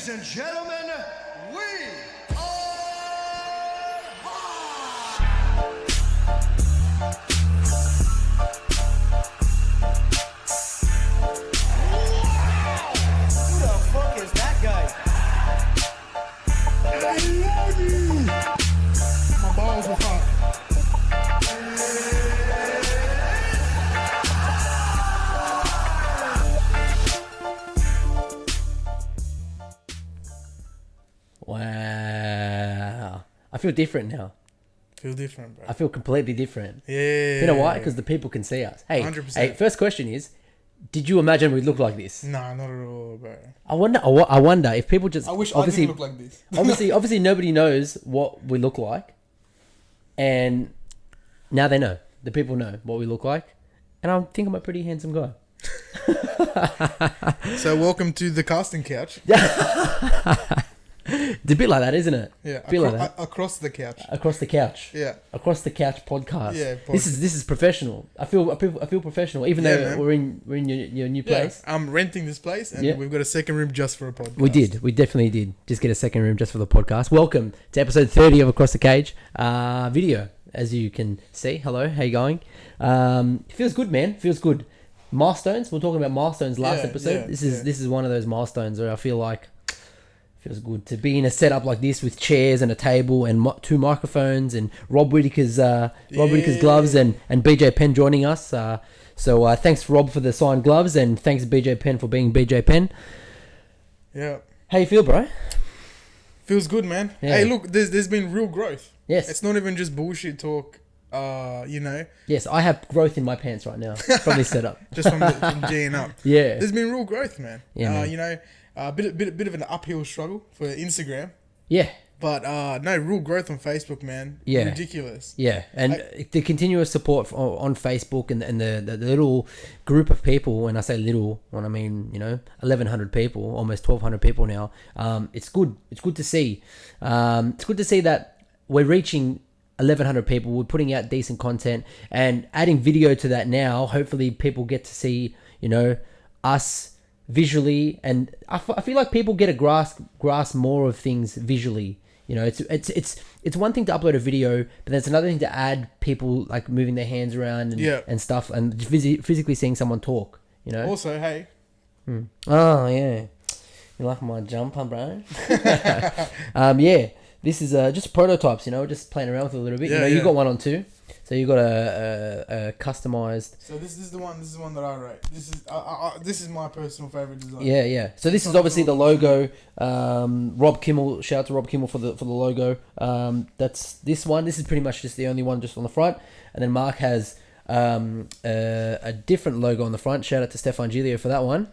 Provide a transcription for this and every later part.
Ladies and gentlemen, we are Who the fuck is that guy? I love you. My balls are hot. Wow. I feel different now. Feel different, bro. I feel completely different. Yeah. You know why? Because the people can see us. Hey, 100%. hey, first question is, did you imagine we'd look like this? Nah, not at all, bro. I wonder if people just... I wish I obviously, didn't look like this. obviously nobody knows what we look like. And now they know. The people know what we look like. And I think I'm a pretty handsome guy. So welcome to the casting couch. It's a bit like that, isn't it? Yeah, a bit like that. across the couch. Across the couch. Yeah. Across the couch podcast. Yeah, This is professional. I feel professional, even Yeah, though man. we're in your new place. Yeah, I'm renting this place, and Yeah. we've got a second room just for a podcast. We definitely did. Just get a second room just for the podcast. Welcome to episode 30 of Across the Cage video. As you can see, hello, how you going? It feels good, man. Feels good. Milestones. We're talking about milestones last episode. This is one of those milestones where I feel like feels good to be in a setup like this with chairs and a table and two microphones and Rob Whittaker's gloves and BJ Penn joining us. So thanks Rob for the signed gloves and thanks BJ Penn for being BJ Penn. Yeah. How you feel, bro? Feels good, man. Yeah. Hey, look, there's been real growth. Yes. It's not even just bullshit talk. Yes, I have growth in my pants right now from this setup. Just from G'ing up. Yeah. There's been real growth, man. Yeah, man. A bit of an uphill struggle for Instagram, Yeah. but no real growth on Facebook, man. Yeah. Ridiculous. Yeah, and the continuous support on Facebook and the little group of people, when I say little, when I mean, 1,100 people, almost 1,200 people now, it's good. It's good to see. It's good to see that we're reaching 1,100 people. We're putting out decent content and adding video to that now. Hopefully people get to see, us visually, and I feel like people get a grasp more of things visually. It's one thing to upload a video, but there's another thing to add people like moving their hands around and stuff, and just physically seeing someone talk. Also, hey. Oh yeah, you like my jumper, bro? Yeah. This is just prototypes, just playing around with it a little bit. You got one on too, so you got a customized. So this is the one. This is one that I rate. This is my personal favorite design. Yeah. So this is obviously the logo. Rob Kimmel, shout out to Rob Kimmel for the logo. That's this one. This is pretty much just the only one just on the front, and then Mark has a different logo on the front. Shout out to Stefan Giglio for that one.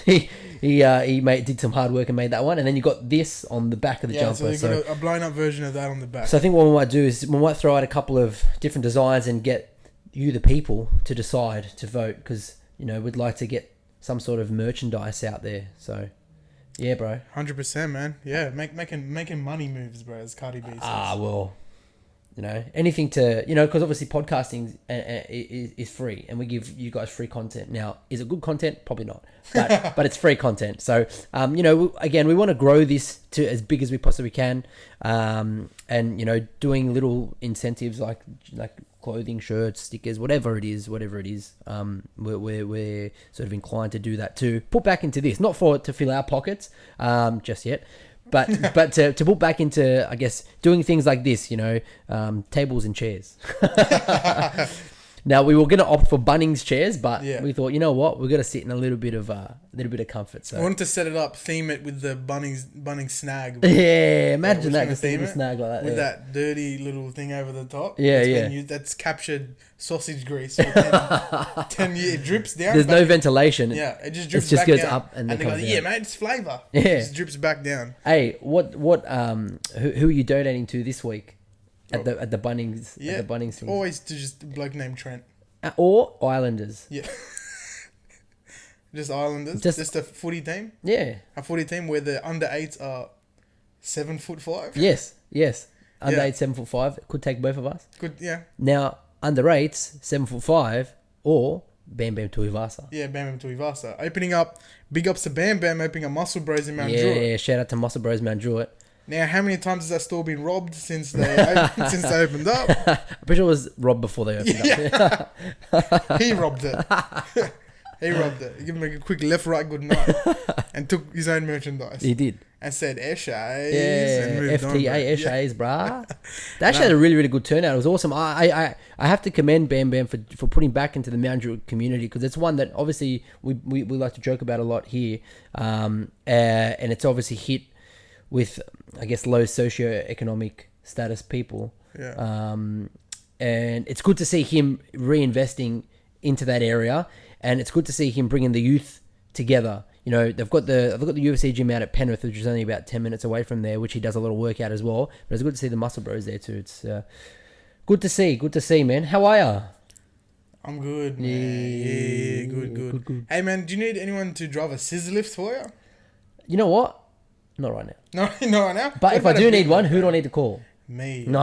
He did some hard work and made that one, and then you got this on the back of the jumper. So you got a blown up version of that on the back. So I think what we might do is we might throw out a couple of different designs and get you, the people, to decide, to vote, because we'd like to get some sort of merchandise out there. So yeah, bro. 100%, man. Yeah, making money moves, bro. As Cardi B says. Well. Anything to, because obviously podcasting is free and we give you guys free content. Now, is it good content? Probably not, but it's free content. So, again, we want to grow this to as big as we possibly can. And, doing little incentives like clothing, shirts, stickers, whatever it is. We're sort of inclined to do that too. Put back into this, not to fill our pockets, just yet. But to put back into, I guess, doing things like this, tables and chairs. Now we were gonna opt for Bunnings chairs, but we thought, you know what, we're gonna sit in a little bit of comfort. So I wanted to set it up, theme it with the Bunnings snag. Yeah, imagine that, just a snag like that with that dirty little thing over the top. Yeah, that's captured sausage grease for 10 years. It drips down. There's no ventilation. Yeah, it just drips back goes down. up and they go, yeah, mate, it's flavour. Yeah, it just drips back down. Hey, who are you donating to this week? At the Bunnings, yeah, at the Bunnings thing. Always to just a bloke named Trent. Or Islanders. Yeah. Just Islanders. Just a footy team. Yeah. A footy team where the under 8s are 7'5". Yes. Under 8, 7'5". Could take both of us. Could, yeah. Now under 8s, 7'5", or Bam Bam Tuivasa. Yeah, Bam Bam Tuivasa. Opening up, big ups to Bam Bam, opening up Muscle Bros in Mount Yeah, Druitt. yeah, shout out to Muscle Bros Mount Druitt. Now, how many times has that store been robbed since they since they opened up? I'm pretty sure it was robbed before they opened up. He robbed it. He robbed it. He gave him a quick left, right, good night, and took his own merchandise. He did. And said Eshays. Yeah, and moved on, FTA bro. Eshays, bruh. They actually had a really, really good turnout. It was awesome. I have to commend Bam Bam for putting back into the Mount Druitt community, because it's one that obviously we like to joke about a lot here, and it's obviously hit with, I guess, low socioeconomic status people. Yeah. And it's good to see him reinvesting into that area, and it's good to see him bringing the youth together. You know, they've got the UFC gym out at Penrith, which is only about 10 minutes away from there, which he does a lot of work out as well. But it's good to see the Muscle Bros there too. It's good to see, man. How are ya? I'm good, man. Yeah, good. Hey, man, do you need anyone to drive a scissor lift for you? You know what? Not right now. No, right now. But What if I about a do big need one, who do I need to call? Me. No.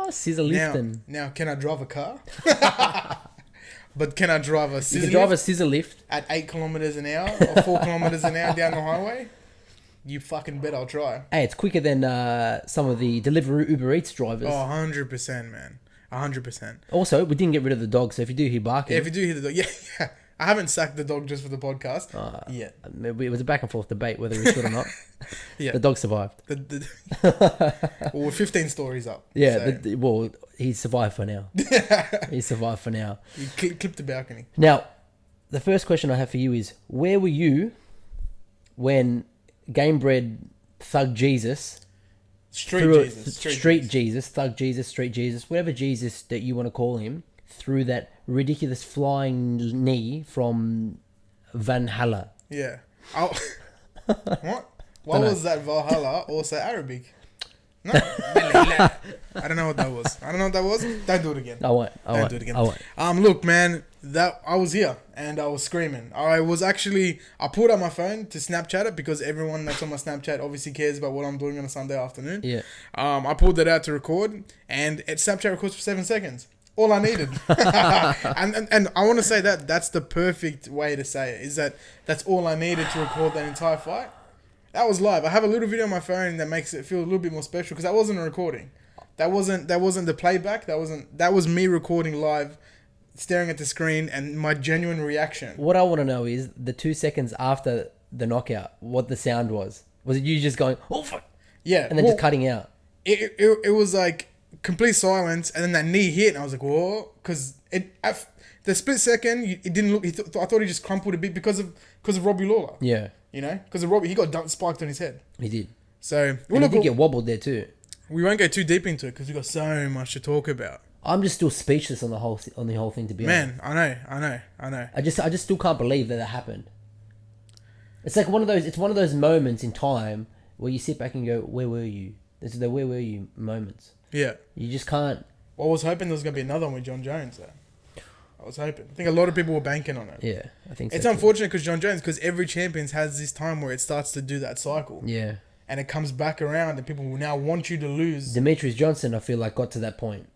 Me. Scissor lifting. Now, can I drive a car? But can I drive a You scissor can drive a lift scissor lift. at 8 kilometers an hour or 4 kilometers an hour down the highway? You fucking bet I'll try. Hey, it's quicker than some of the Deliveroo Uber Eats drivers. Oh, 100%, man. 100%. Also, we didn't get rid of the dog, so if you do hear barking... Yeah, if you do hear the dog, yeah. I haven't sacked the dog just for the podcast yet. It was a back and forth debate whether he should or not. Yeah. The dog survived. Well, we're 15 stories up. Yeah, so. well, he survived for now. He survived for now. You clipped the balcony. Now, the first question I have for you is, where were you when Gamebred Thug Jesus... Street Jesus, Thug Jesus, Street Jesus, whatever Jesus that you want to call him, threw that ridiculous flying knee from Valhalla. Yeah. What? Why was that Valhalla also Arabic? No. I don't know what that was. Don't do it again. I won't. Don't do it again. Look, man, that I was here and I was screaming. I pulled out my phone to Snapchat it because everyone that's on my Snapchat obviously cares about what I'm doing on a Sunday afternoon. Yeah. I pulled it out to record, and Snapchat records for 7 seconds. All I needed. and I want to say that's the perfect way to say it, is that's all I needed to record that entire fight. That was live. I have a little video on my phone that makes it feel a little bit more special, because that wasn't a recording. That wasn't the playback. That was me recording live, staring at the screen, and my genuine reaction. What I want to know is the 2 seconds after the knockout, what the sound was. Was it you just going, oh fuck? Yeah. And then just cutting out? It was like complete silence, and then that knee hit, and I was like, whoa, because the split second, it didn't look. I thought he just crumpled a bit because of Robbie Lawler. Yeah. You know, because of Robbie, he got spiked on his head. He did. So And he did get wobbled there too. We won't go too deep into it because we've got so much to talk about. I'm just still speechless on the whole thing, to be honest. Man, I know. I just still can't believe that happened. It's like one of those moments in time where you sit back and go, where were you? This is the where were you moments. Yeah. You just can't. Well, I was hoping there was going to be another one with Jon Jones, though. I was hoping. I think a lot of people were banking on it. Yeah, I think so. It's unfortunate because Jon Jones, because every champion has this time where it starts to do that cycle. Yeah. And it comes back around, and people will now want you to lose. Demetrius Johnson, I feel like, got to that point.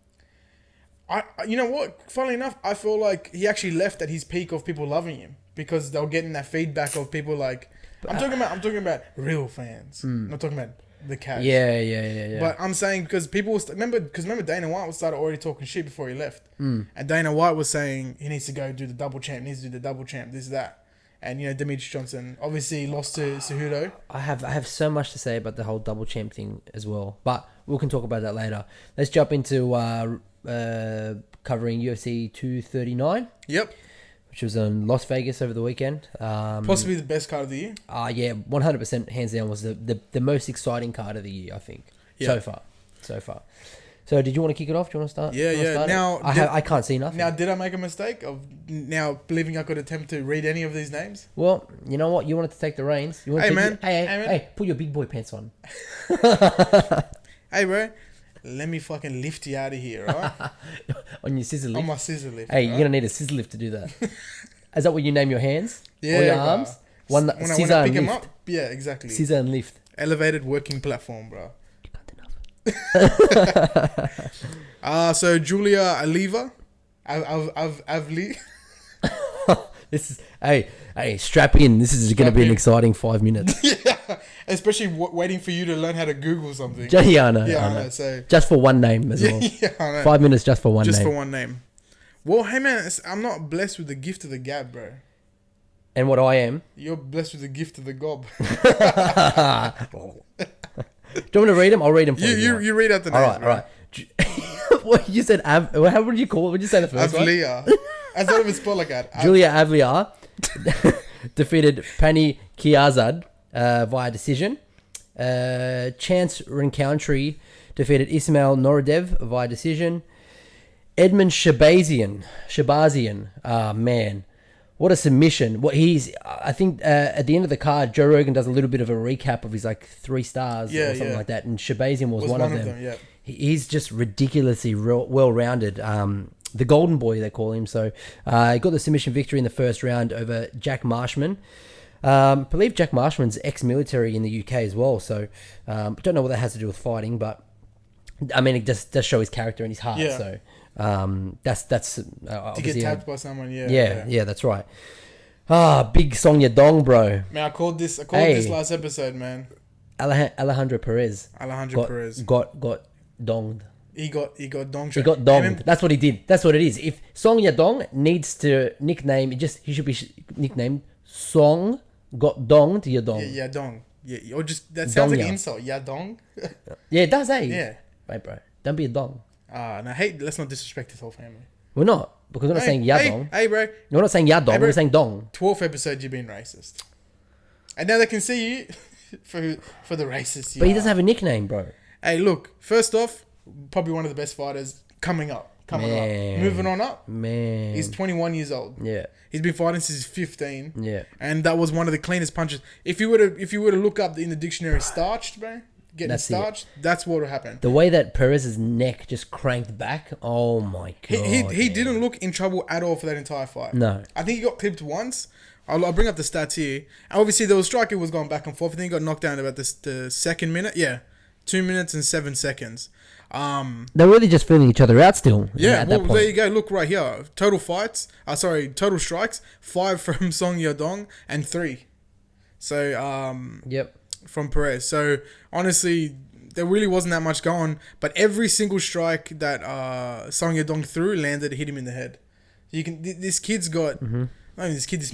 You know what? Funnily enough, I feel like he actually left at his peak of people loving him, because they were getting that feedback of people like. I'm talking about real fans. I'm not talking about the cash. Yeah. But I'm saying because people remember Dana White started already talking shit before he left, and Dana White was saying he needs to go do the double champ, this that, and Demetrius Johnson obviously lost to Cejudo. I have so much to say about the whole double champ thing as well, but we can talk about that later. Let's jump into covering UFC 239. Yep. Which was in Las Vegas over the weekend. Possibly the best card of the year. Yeah, 100% hands down was the most exciting card of the year, I think. Yeah. So far. So did you want to kick it off? Do you want to start? Yeah. Now I can't see nothing. Now, did I make a mistake of now believing I could attempt to read any of these names? Well, you know what? You wanted to take the reins. Hey, put your big boy pants on. Hey, bro. Let me fucking lift you out of here, right? On your scissor lift? On my scissor lift. Hey, you're going to need a scissor lift to do that. Is that what you name your hands? Yeah. Or your arms? When I pick them up? Yeah, exactly. Scissor and lift. Elevated working platform, bro. You can't enough. So Julia Aliva, Avli. This is hey, strap in. This is going to be an in. exciting 5 minutes. Yeah, especially waiting for you to learn how to Google something. Yeah, I know. Yeah, I know. So Just for one name as well. yeah, I know. 5 minutes just for one Just name. for one name. Well, hey man, I'm not blessed with the gift of the gab, bro. And what I am. You're blessed with the gift of the gob. Do you want me to read them? I'll read them for you. You read out the names. All right. What you said? How would you call it? What did you say the first one? Avlia. I thought it was spelled like that. Julia Avliar defeated Pani Kiazad via decision. Chance Rencountree defeated Ismail Noradev via decision. Edmund Shabazian. Man. What a submission. I think at the end of the card, Joe Rogan does a little bit of a recap of his like 3 stars or something like that. And Shabazian was one of them. Yeah. He's just ridiculously well-rounded. The golden boy, they call him. So he got the submission victory in the first round over Jack Marshman. I believe Jack Marshman's ex-military in the UK as well. So don't know what that has to do with fighting, but I mean, it just does show his character and his heart. Yeah. So that's To obviously get tapped by someone, yeah, that's right. Big Sonya Dong, bro. Man, I called this last episode, man. Alejandro Perez. Perez got donged. He got donged. He got donged. That's what he did. That's what it is. If Song Yadong needs to nickname, he should be nicknamed Song got donged Yadong. Yeah, dong. Yeah, or just that sounds like an insult. Yeah, dong. Yeah, it does, eh? Yeah. Right, bro. Don't be a dong. No, hey, let's not disrespect his whole family. We're not, because we're not saying Yadong. Hey, bro. We're not saying Yadong. We're saying dong. 12th episode, you've been racist, and now they can see you for the racist. But he doesn't have a nickname, bro. Hey, look. First off, probably one of the best fighters coming up. Moving on up. Man. He's 21 years old. Yeah. He's been fighting since he's 15. Yeah. And that was one of the cleanest punches. If you were to look up in the dictionary starched, bro, starched, that's what would happen. The way that Perez's neck just cranked back, oh my god. He didn't look in trouble at all for that entire fight. No. I think he got clipped once. I'll bring up the stats here. Obviously, there was striking was going back and forth. I think he got knocked down about the second minute. Yeah. 2 minutes and 7 seconds. They're really just feeling each other out still. Yeah, at that point. there you go. Look right here. Total strikes. 5 from Song Yadong and 3. So, Yep. from Perez. So, honestly, there really wasn't that much going. But every single strike that Song Yadong threw hit him in the head. This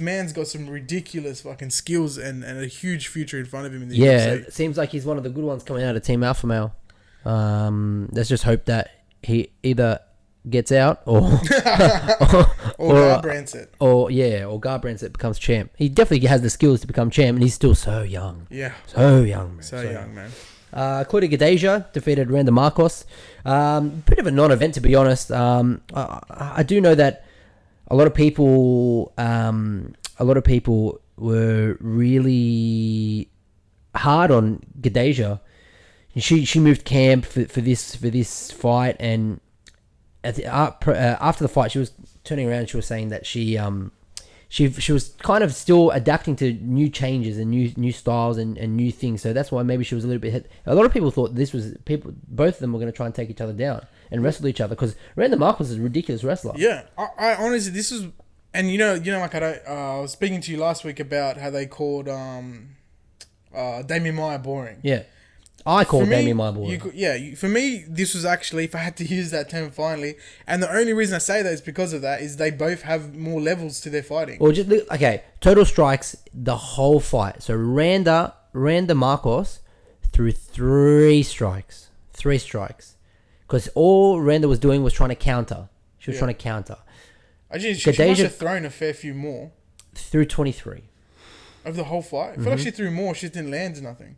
man's got some ridiculous fucking skills and a huge future in front of him in the UFC. It seems like he's one of the good ones coming out of Team Alpha Male. Let's just hope that he either gets out or Garbrandt it. or Garbrandt it becomes champ. He definitely has the skills to become champ, and he's still so young. Yeah, so young, man. So young, man. Claudio Gadeja defeated Randa Marcos. Bit of a non-event, to be honest. I do know that a lot of people were really hard on Gadeja. She moved camp for this fight, and after the fight, she was turning around and she was saying that she was kind of still adapting to new changes and new styles and new things. So that's why maybe she was a little bit hit. A lot of people thought both of them were going to try and take each other down and wrestle each other, because Randa Marcos is a ridiculous wrestler. Yeah, I honestly, this is, and you know, like I was speaking to you last week about how they called Damian Maia boring. Yeah. I call Damian Maia boring. For me, this was actually, if I had to use that term finally, and the only reason I say that is because of that, is they both have more levels to their fighting. Well, just look, okay, total strikes the whole fight. So Randa Marcos threw 3 strikes. 3 strikes. Because all Randa was doing was trying to counter. She was trying to counter. She must have thrown a fair few more. Threw 23. Of the whole fight? I feel like she threw more. She didn't land nothing.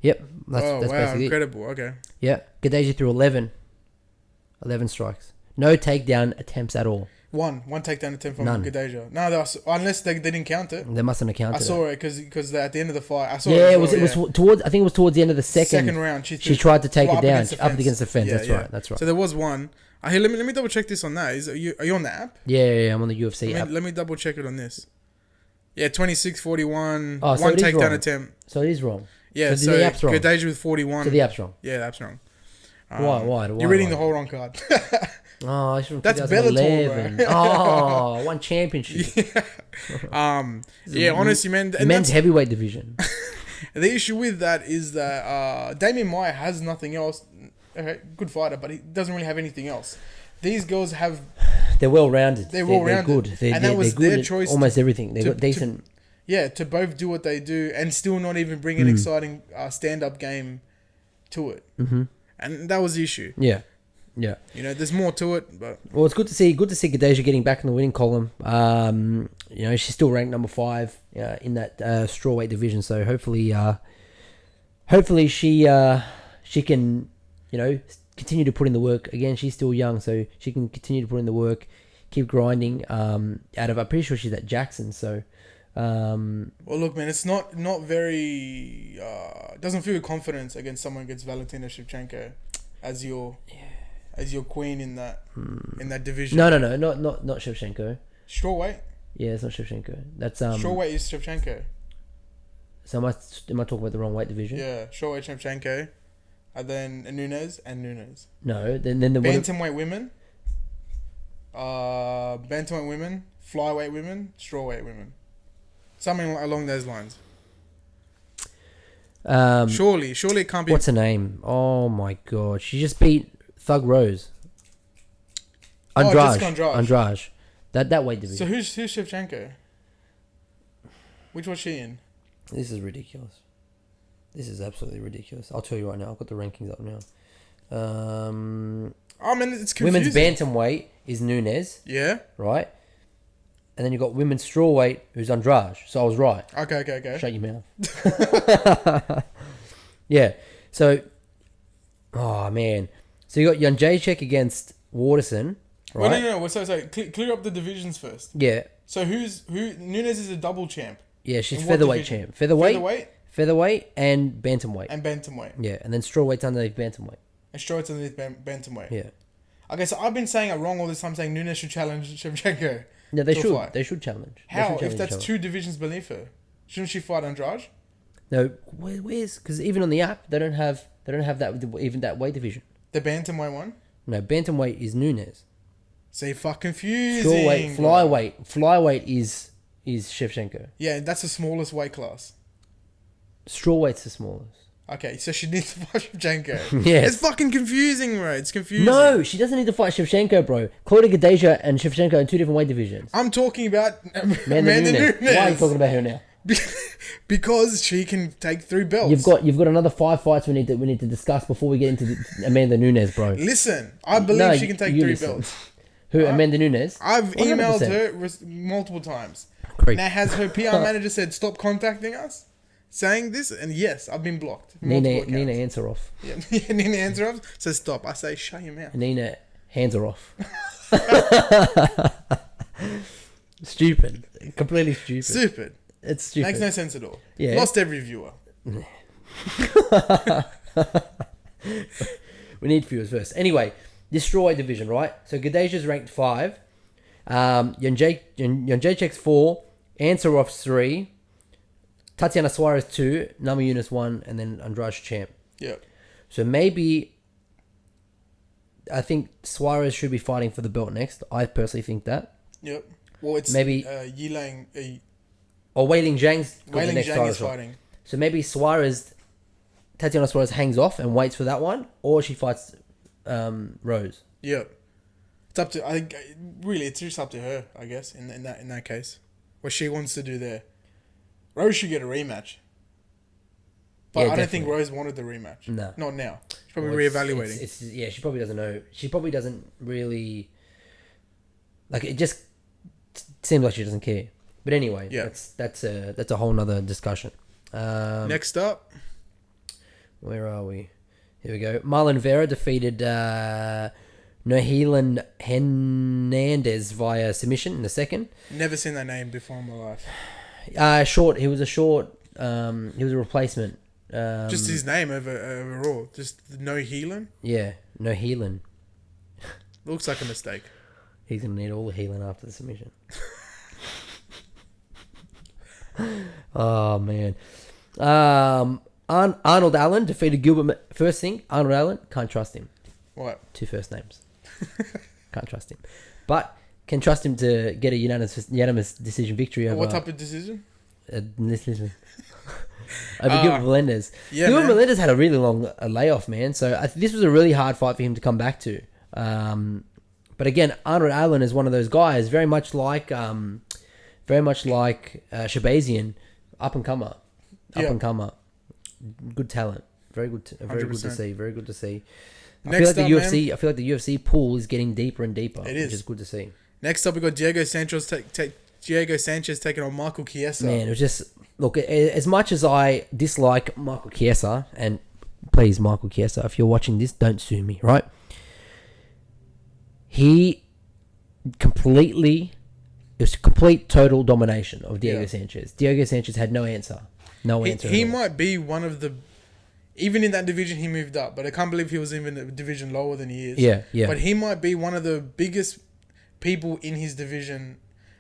Yep. That's basically incredible. Okay. It. Yeah. Gadeja threw 11 strikes. No takedown attempts at all. One takedown attempt from Gadeja. No, unless they didn't count it. They mustn't have counted it. I saw it because at the end of the fight, I saw it. Yeah, it was towards. I think it was towards the end of the second round. She tried to take it down up against the fence. Yeah, that's right. So there was one. Here, let me double check this on that. Are you on the app? Yeah, I'm on the UFC app. Let me double check it on this. Yeah, 26-41. Oh, so one takedown attempt. So it is wrong. Yeah, so the app's wrong. Gadeja with 41. So the app's wrong. Yeah, the app's wrong. Why? You're reading the whole wrong card. Oh, it's from That's 2011. Bellator, bro. Oh, one championship. Yeah, honestly, man. And Men's that's, heavyweight division. the issue with that is that Damian Maia has nothing else. Okay, good fighter, but he doesn't really have anything else. These girls have. They're well rounded. They're well-rounded. They're good. And that was they're good their at choice almost everything. They've to- got decent. Yeah, to both do what they do and still not even bring an exciting stand-up game to it. Mm-hmm. And that was the issue. Yeah. You know, there's more to it, but Well, it's good to see Gadeja getting back in the winning column. You know, she's still ranked number 5 in that strawweight division. So hopefully she can, you know, continue to put in the work. Again, she's still young, so she can continue to put in the work, keep grinding. I'm pretty sure she's at Jackson. So, well, look, man, it's not very. Doesn't feel confidence against someone against Valentina Shevchenko as your queen in that division. no, not Shevchenko. Strawweight. Yeah, it's not Shevchenko. That's Strawweight is Shevchenko. So am I talking about the wrong weight division? Yeah, strawweight Shevchenko, and then Nunes. No, then the Bantamweight women. Bantamweight women, flyweight women, strawweight women. Something along those lines. Surely it can't be. What's her name? Oh my god, she just beat Thug Rose. Jessica Andrade. That weight division. So who's Shevchenko? Which was she in? This is ridiculous. This is absolutely ridiculous. I'll tell you right now. I've got the rankings up now. Oh man, it's confusing. Women's bantamweight is Nunes, Yeah. right? And then you got women's strawweight, who's Andrade. So I was right. Okay. Shut your mouth. Yeah. So, oh man. So you got Jan Jacek against Waterson, right? Well, no. So clear up the divisions first. Yeah. So who? Nunes is a double champ. Yeah, she's In what featherweight division? champ. Featherweight and bantamweight. And bantamweight. Yeah, and then strawweight's underneath bantamweight. And strawweight's underneath bantamweight. Yeah. Okay, so I've been saying it wrong all this time, saying Nunes should challenge Shevchenko. Yeah, they to a should. fight. They should challenge. How? If that's 2 divisions beneath her, shouldn't she fight Andrade? No, where's because even on the app they don't have that even that weight division. The bantamweight one. No, bantamweight is Nunes. See, fuck confusing. Strawweight, flyweight is Shevchenko. Yeah, that's the smallest weight class. Strawweight's the smallest. Okay, so she needs to fight Shevchenko. Yes. It's fucking confusing, bro. It's confusing. No, she doesn't need to fight Shevchenko, bro. Claudia Gadeja and Shevchenko are in 2 different weight divisions. I'm talking about Amanda Nunes. Nunes. Why are you talking about her now? Because she can take 3 belts. You've got another 5 fights we need to discuss before we get into Amanda Nunes, bro. Listen, I believe she can take 3 listen. belts. Who? Amanda Nunes? I've 100%. emailed her multiple times. Creep. Now, has her PR manager said stop contacting us, saying this? And yes, I've been blocked. Multiple Nina, accounts. answer off. Yeah, Nina answer off. Says stop. I say shut your mouth. Nina, hands are off. Stupid. Completely stupid. Stupid. It's stupid. Makes no sense at all. Yeah. Lost every viewer. We need viewers first. Anyway, this strawweight division, right? So Gadeja's ranked 5. Jacek's 4. Ansaroff's 3. Tatiana Suarez 2. Nama Yunus 1. And then Andrade champ. Yeah. So maybe I think Suarez should be fighting for the belt next. I personally think that. Yep. Well, it's Maybe- Yilang. Or Wei Ling Zhang's got the Wei Ling next Zhang title is shot. fighting. So maybe Tatiana Suarez hangs off and waits for that one, or she fights Rose. Yep. It's up to. I think really, it's just up to her. I guess in that case, what she wants to do there. Rose should get a rematch. But Yeah, I don't think definitely. Rose wanted the rematch. No. Not now. She's probably Well, reevaluating. It's yeah, she probably doesn't know. She probably doesn't really like. It just seems like she doesn't care. But anyway, Yeah. that's a whole nother discussion. Next up, Where are we? Here we go. Marlon Vera defeated Nohelan Hernandez via submission in the second. never seen that name before in my life. Short. He was a short. He was a replacement. Just his name overall. Just no healing. Yeah, Nohelan. Looks like a mistake. He's gonna need all the healing after the submission. Oh man. Arnold Allen defeated Gilbert. First thing, Arnold Allen, can't trust him. What? 2 first names. Can't trust him. But can trust him to get a unanimous decision victory over... What type of decision? Listen. Over Gilbert Melendez. Yeah, Gilbert man. Melendez had a really long layoff, man. So this was a really hard fight for him to come back to. But again, Arnold Allen is one of those guys, very much like Shabazian, up and comer. Good talent. Very good to 100%. see. Very good to see. I Next feel like up, the UFC pool is getting deeper and deeper, It is. which is good to see. Next up, we got Diego Sanchez taking on Michael Chiesa. Man, it was just look. As much as I dislike Michael Chiesa, and please, Michael Chiesa, if you're watching this, don't sue me, right? It was complete total domination of Diego Sanchez. Diego Sanchez had no answer. He might be one of the, even in that division he moved up, but I can't believe he was even a division lower than he is. Yeah. But he might be one of the biggest people in his division.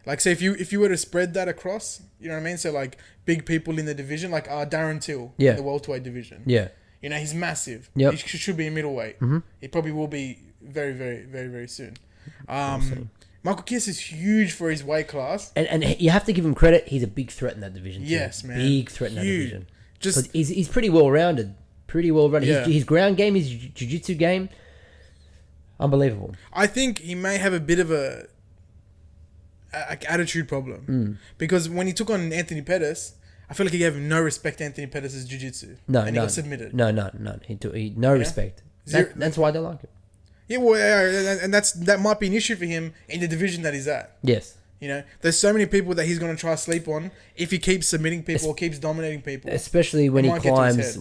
Like, say, if you were to spread that across, you know what I mean? So, like, big people in the division, like Darren Till in the welterweight division. Yeah. You know, he's massive. Yep. He should be in middleweight. Mm-hmm. He probably will be very, very, very, very soon. Michael Chiesa is huge for his weight class. And you have to give him credit. He's a big threat in that division. Yes, man. Big threat in that Huge. division. Just He's pretty well rounded. Yeah. His ground game, his jiu-jitsu game, unbelievable. I think he may have a bit of a attitude problem because when he took on Anthony Pettis, I feel like he gave him no respect to Anthony Pettis' jiu-jitsu. He got submitted. No. He no respect. That's why I don't like it. Yeah, well, and that might be an issue for him in the division that he's at. Yes. You know, there's so many people that he's going to try to sleep on if he keeps submitting people or keeps dominating people. Especially when he might get to his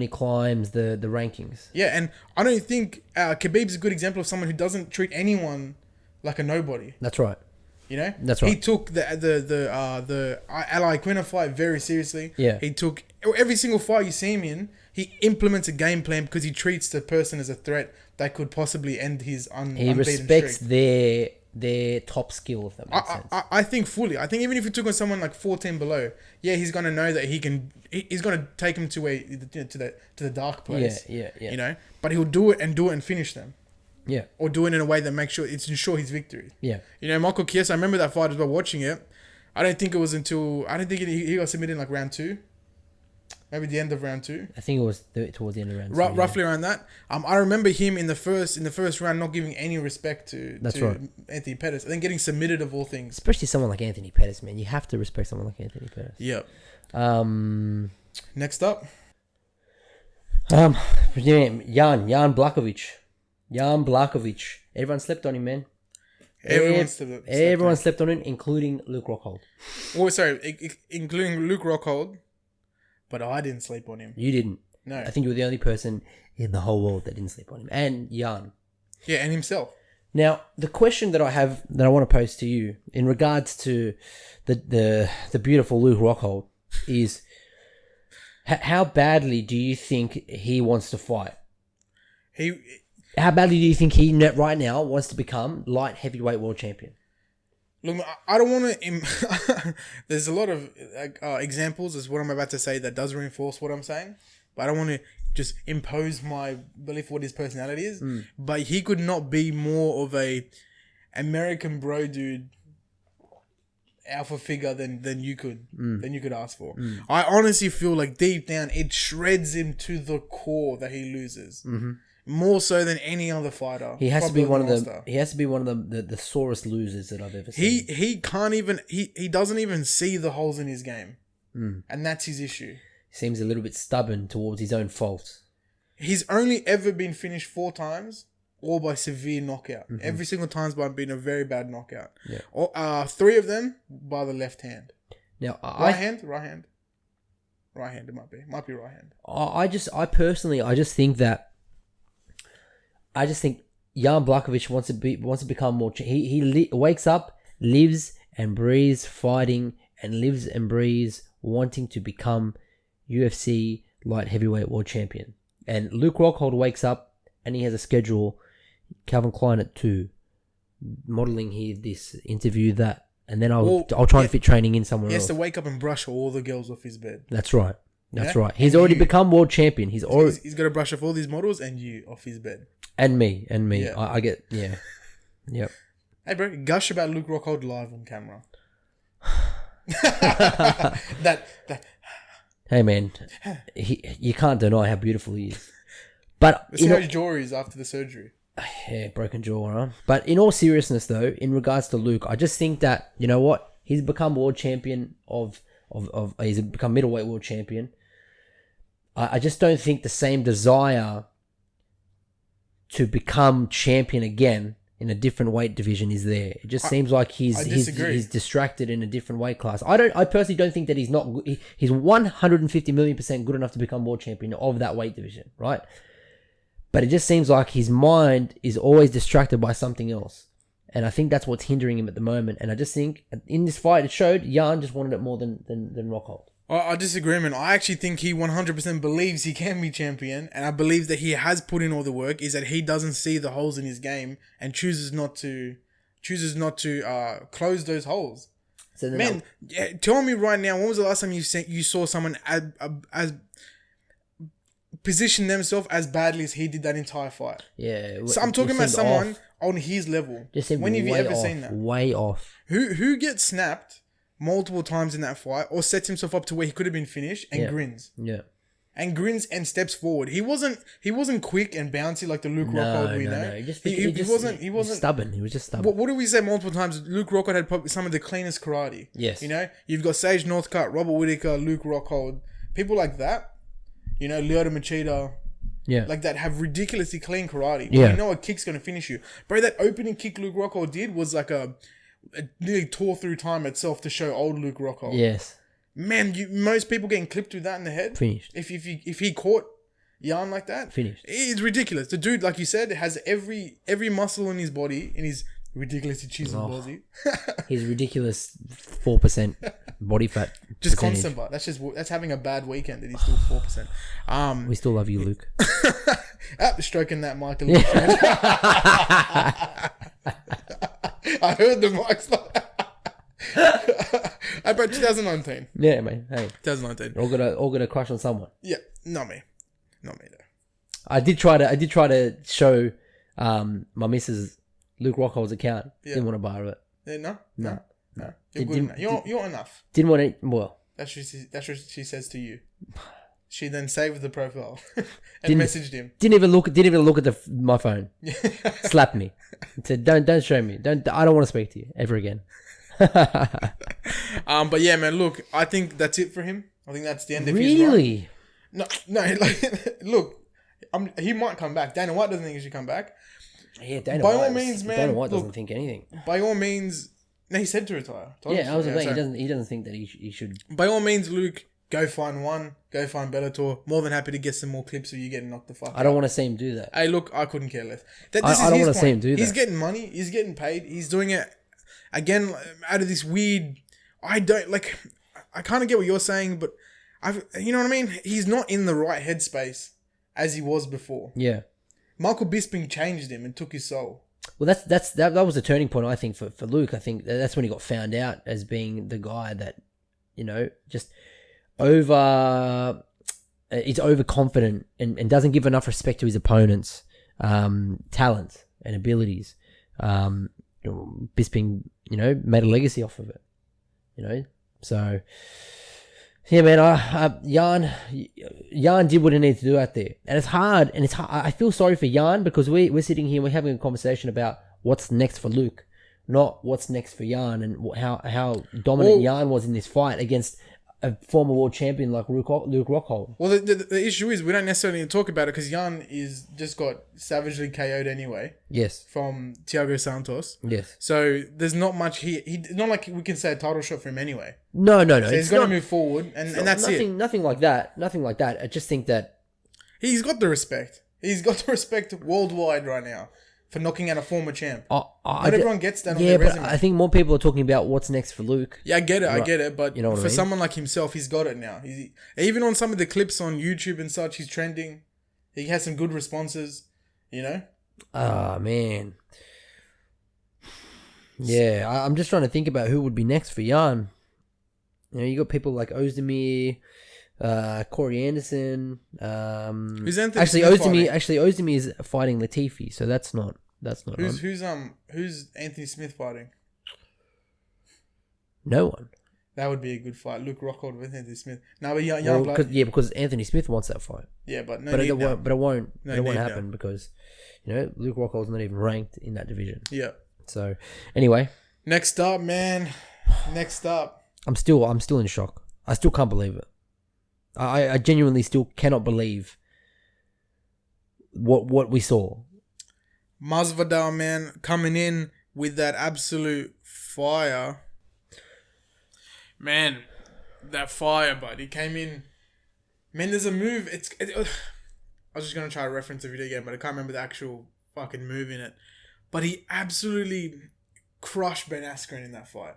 climbs the rankings. Yeah, and I don't think Khabib's a good example of someone who doesn't treat anyone like a nobody. That's right. You know, That's right. He took the Ally Quinner fight very seriously. Yeah. He took every single fight you see him in. He implements a game plan because he treats the person as a threat that could possibly end his unbeaten He respects streak. their top skill, if that makes sense. I think fully. I think even if you took on someone like 14 below, yeah, he's gonna know that he's gonna take him to the dark place. Yeah. You know, but he'll do it and finish them. Yeah. Or do it in a way that makes sure it's ensure his victory. Yeah. You know, Michael Chiesa, I remember that fight as well watching it. I don't think he got submitted in like round 2. Maybe the end of round 2. I think it was towards the end of round 2. Roughly around that. I remember him in the first round not giving any respect to Anthony Pettis and then getting submitted of all things. Especially someone like Anthony Pettis, man. You have to respect someone like Anthony Pettis. Yep. Next up. Jan Blachowicz. Jan Blachowicz. Everyone slept on him, man. Everyone slept on him, including Luke Rockhold. Oh, sorry, including Luke Rockhold. But I didn't sleep on him. You didn't. No. I think you were the only person in the whole world that didn't sleep on him. And Jan. Yeah, and himself. Now, the question that I have that I want to pose to you in regards to the beautiful Luke Rockhold is how badly do you think he wants to fight? How badly do you think he right now wants to become light heavyweight world champion? Look, I don't want to... there's a lot of examples as what I'm about to say that does reinforce what I'm saying. But I don't want to just impose my belief what his personality is. But he could not be more of a American bro dude alpha figure than you could ask for. I honestly feel like deep down it shreds him to the core that he loses. More so than any other fighder. He has to be one of the. He has to be one of the sorest losers that I've ever seen. He can't even. He doesn't even see the holes in his game, and that's his issue. He seems a little bit stubborn towards his own faults. He's only ever been finished 4 times, all by severe knockout. Every single time's by being a very bad knockout. Yeah. 3 of them by the left hand. Now, right hand. It might be right hand. I just think that. I just think Jan Blachowicz wants to become more. He wakes up, lives and breathes fighting, and lives and breathes wanting to become UFC light heavyweight world champion. And Luke Rockhold wakes up and he has a schedule. Calvin Klein at 2, modeling here this, interview that, and then I'll try and fit training in somewhere else. He has to wake up and brush all the girls off his bed. That's right. That's right. He's already become world champion. He's got to brush off all these models and you off his bed. And me. Yeah. I get, yeah. Yep. Hey, bro, gush about Luke Rockhold live on camera. that Hey, man, you can't deny how beautiful he is. But let's see how his jaw is after the surgery. yeah, broken jaw, huh? But in all seriousness, though, in regards to Luke, I just think that, you know what? He's become world champion he's become middleweight world champion. I just don't think the same desire to become champion again in a different weight division is there. It just seems like he's distracted in a different weight class. I personally don't think that he's 150 million% good enough to become world champion of that weight division, right? But it just seems like his mind is always distracted by something else. And I think that's what's hindering him at the moment. And I just think in this fight, it showed Jan just wanted it more than Rockhold. I disagree, man. I actually think he 100% believes he can be champion, and I believe that he has put in all the work. Is that he doesn't see the holes in his game and chooses not to close those holes. So man, tell me right now, when was the last time you saw someone as position themselves as badly as he did that entire fight? Yeah. So I'm talking about someone on his level. When have you ever seen that? Way off. Who gets snapped multiple times in that fight, or sets himself up to where he could have been finished and grins. Yeah. And grins and steps forward. He wasn't quick and bouncy like the Luke Rockhold we know. He wasn't stubborn. He was just stubborn. What do we say multiple times? Luke Rockhold had probably some of the cleanest karate. Yes. You know, you've got Sage Northcutt, Robert Whittaker, Luke Rockhold, people like that. You know, Lyoto Machida. Yeah. Like that have ridiculously clean karate. Yeah. You know a kick's going to finish you. Bro, that opening kick Luke Rockhold did was like it nearly tore through time itself to show old Luke Rockhold. Yes. Man, most people getting clipped with that in the head. Finished. If he caught Jan like that, finished. It's ridiculous. The dude, like you said, has every muscle in his body, in his ridiculously chiseled body. His ridiculous 4% body fat. Just constant, but that's having a bad weekend that he's still 4%. We still love you, Luke. Stroking that mic a little bit. I heard the mics. About 2019. Yeah, man. Hey, 2019. All got a crush on someone. Yeah, not me though. I did try to show my missus Luke Rockhold's account. Yeah. Didn't want to borrow it. Yeah, no. Didn't- You're good enough. You're enough. Didn't want to. Well, That's what she says to you. She then saved the profile and messaged him. Didn't even look at my phone. Slapped me. Said, "Don't show me. I don't want to speak to you ever again." But yeah, man. Look, I think that's it for him. I think that's the end of his run. Really? No. Like, look, he might come back. Dana White doesn't think he should come back. Yeah, Dana By White. all means, man. Dana White look, doesn't think anything. By all means, no, he said to retire. Yeah, I was saying he doesn't think that he should. By all means, Luke, go find one. Go find Bellator. More than happy to get some more clips of you getting knocked the fuck out. I don't want to see him do that. Hey, look, I couldn't care less. I don't want to see him do that. He's getting money. He's getting paid. He's doing it again out of this weird. I kind of get what you're saying, but you know what I mean. He's not in the right headspace as he was before. Yeah. Michael Bisping changed him and took his soul. Well, that was a turning point, I think, for Luke. I think that's when he got found out as being the guy that, you know, just he's overconfident and doesn't give enough respect to his opponents' talents and abilities. Bisping, you know, made a legacy off of it. You know, so yeah, man. Jan did what he needed to do out there, and it's hard. And I feel sorry for Jan because we're sitting here, and we're having a conversation about what's next for Luke, not what's next for Jan, and how dominant Jan was in this fight against a former world champion like Luke Rockhold. Well, the issue is we don't necessarily need to talk about it because Jan is just got savagely KO'd anyway. Yes. From Thiago Santos. Yes. So there's not much he not like we can say a title shot for him anyway. No. So he's got to move forward, and that's it. Nothing like that. Nothing like that. I just think that he's got the respect. He's got the respect worldwide right now for knocking out a former champ. Not everyone gets that on their resume. I think more people are talking about what's next for Luke. Yeah, I get it. But you know for someone like himself, he's got it now. Even on some of the clips on YouTube and such, he's trending. He has some good responses, you know? Ah, man. Yeah, I'm just trying to think about who would be next for Jan. You know, you got people like Ozdemir, Corey Anderson. Who's Anthony actually, Smith Ozdemir is fighting Latifi, so that's not That's not Who's on. who's Anthony Smith fighting? No one. That would be a good fight. Luke Rockhold with Anthony Smith. No, but young Well, blood. because Anthony Smith wants that fight. Yeah, but no But need it now. won't. But it won't. No it won't need happen now. because, Luke Rockhold's not even ranked in that division. Yeah. So, anyway, Next up, man. Next up. I'm still in shock. I still can't believe it. I genuinely still cannot believe what we saw. Masvidal, man, coming in with that absolute fire. Man, that fire, bud. He came in. Man, there's a move. I was just going to try to reference a video game, but I can't remember the actual fucking move in it. But he absolutely crushed Ben Askren in that fight.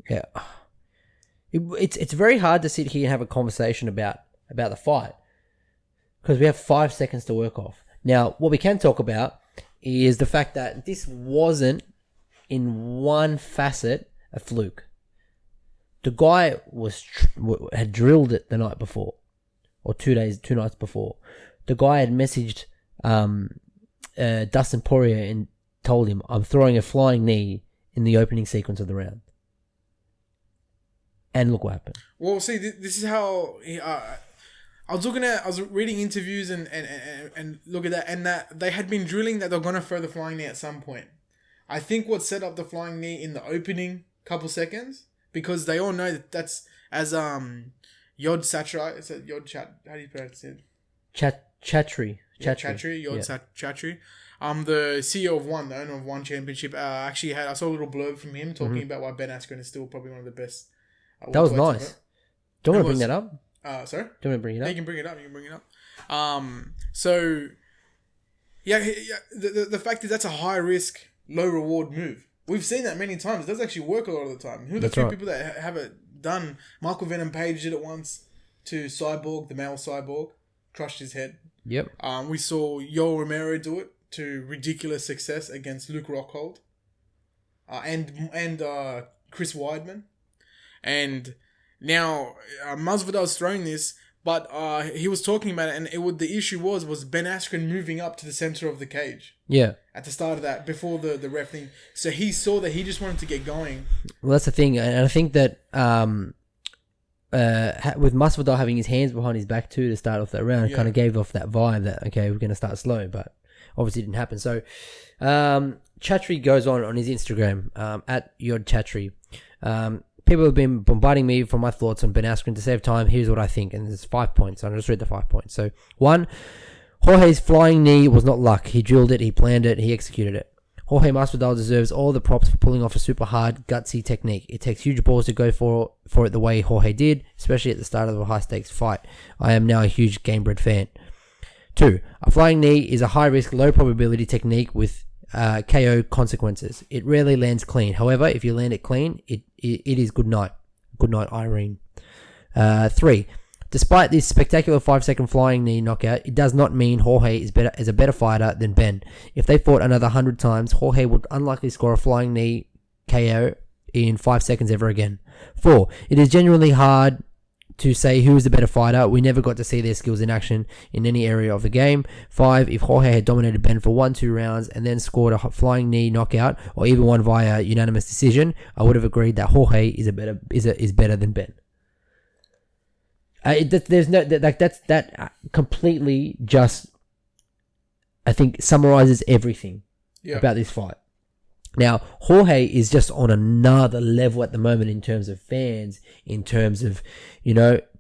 Yeah, it's very hard to sit here and have a conversation about the fight because we have 5 seconds to work off. Now, what we can talk about is the fact that this wasn't in one facet a fluke. The guy had drilled it the night before, or 2 nights before. The guy had messaged Dustin Poirier and told him, "I'm throwing a flying knee in the opening sequence of the round." And look what happened. Well, see, this is how I was reading interviews and look at that, and that they had been drilling that they're gonna throw the flying knee at some point. I think what set up the flying knee in the opening couple seconds, because they all know that's as Yod Satrai. Is it Yod Chat? How do you pronounce it? Chatri. Yod Chatri. The CEO of the owner of One Championship. Actually I saw a little blurb from him talking about why Ben Askren is still probably one of the best. That was nice. Do you want to bring that up? Sorry? Do you want to bring it up? Yeah, you can bring it up. So, the fact is that's a high risk, low reward move. We've seen that many times. It does actually work a lot of the time. Who are the few people that have it done? Michael Venom Page did it once to Cyborg, the male Cyborg, crushed his head. Yep. We saw Yoel Romero do it to ridiculous success against Luke Rockhold, and Chris Weidman. And now Masvidal's throwing this, but he was talking about it, and the issue was Ben Askren moving up to the center of the cage. Yeah. At the start of that, before the ref thing, so he saw that he just wanted to get going. Well, that's the thing, and I think that with Masvidal having his hands behind his back too to start off that round, it kind of gave off that vibe that okay, we're going to start slow, but obviously it didn't happen. So Chatri goes on his Instagram at Yod Chatri. People have been bombarding me for my thoughts on Ben Askren. To save time, here's what I think. And there's 5 points. I'll just read the 5 points. So, 1, Jorge's flying knee was not luck. He drilled it, he planned it, he executed it. Jorge Masvidal deserves all the props for pulling off a super hard, gutsy technique. It takes huge balls to go for it the way Jorge did, especially at the start of a high-stakes fight. I am now a huge Gamebred fan. 2, a flying knee is a high-risk, low-probability technique with KO consequences. It rarely lands clean. However, if you land it clean, it is good night. Good night, Irene. 3. Despite this spectacular 5-second flying knee knockout, it does not mean Jorge is a better fighter than Ben. If they fought another 100 times, Jorge would unlikely score a flying knee KO in 5 seconds ever again. 4. It is genuinely hard to say who is the better fighter. We never got to see their skills in action in any area of the game. 5. If Jorge had dominated Ben for 1-2 rounds and then scored a flying knee knockout, or even one via unanimous decision, I would have agreed that Jorge is better than Ben. That completely just, I think, summarizes everything about this fight. Now, Jorge is just on another level at the moment in terms of fans, in terms of,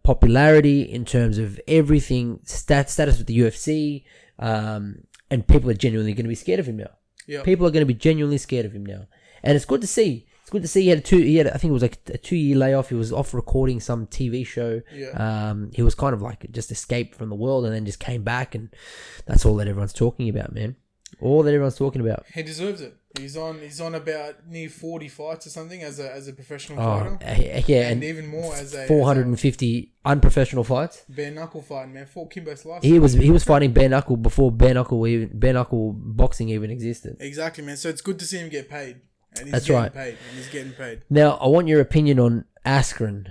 popularity, in terms of everything, status with the UFC, and people are genuinely going to be scared of him now. Yep. People are going to be genuinely scared of him now. And it's good to see. It's good to see he had I think it was like a 2-year layoff. He was off recording some TV show. Yeah. He was kind of like just escaped from the world and then just came back, and that's all that everyone's talking about, man. All that everyone's talking about. He deserves it. He's on about near 40 fights or something as a professional fighter. Yeah, and even more as a 450 unprofessional fights. bare knuckle fight, man. Fought Kimbo Slice. He was fighting bare knuckle before bare knuckle boxing even existed. Exactly, man. So it's good to see him get paid. And That's right. He's getting paid. Now, I want your opinion on Askren.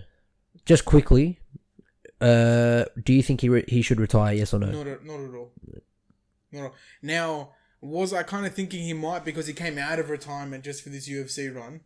Just quickly, do you think he should retire? Yes or no? Not at all. Not at all. Now, was I kind of thinking he might, because he came out of retirement just for this UFC run,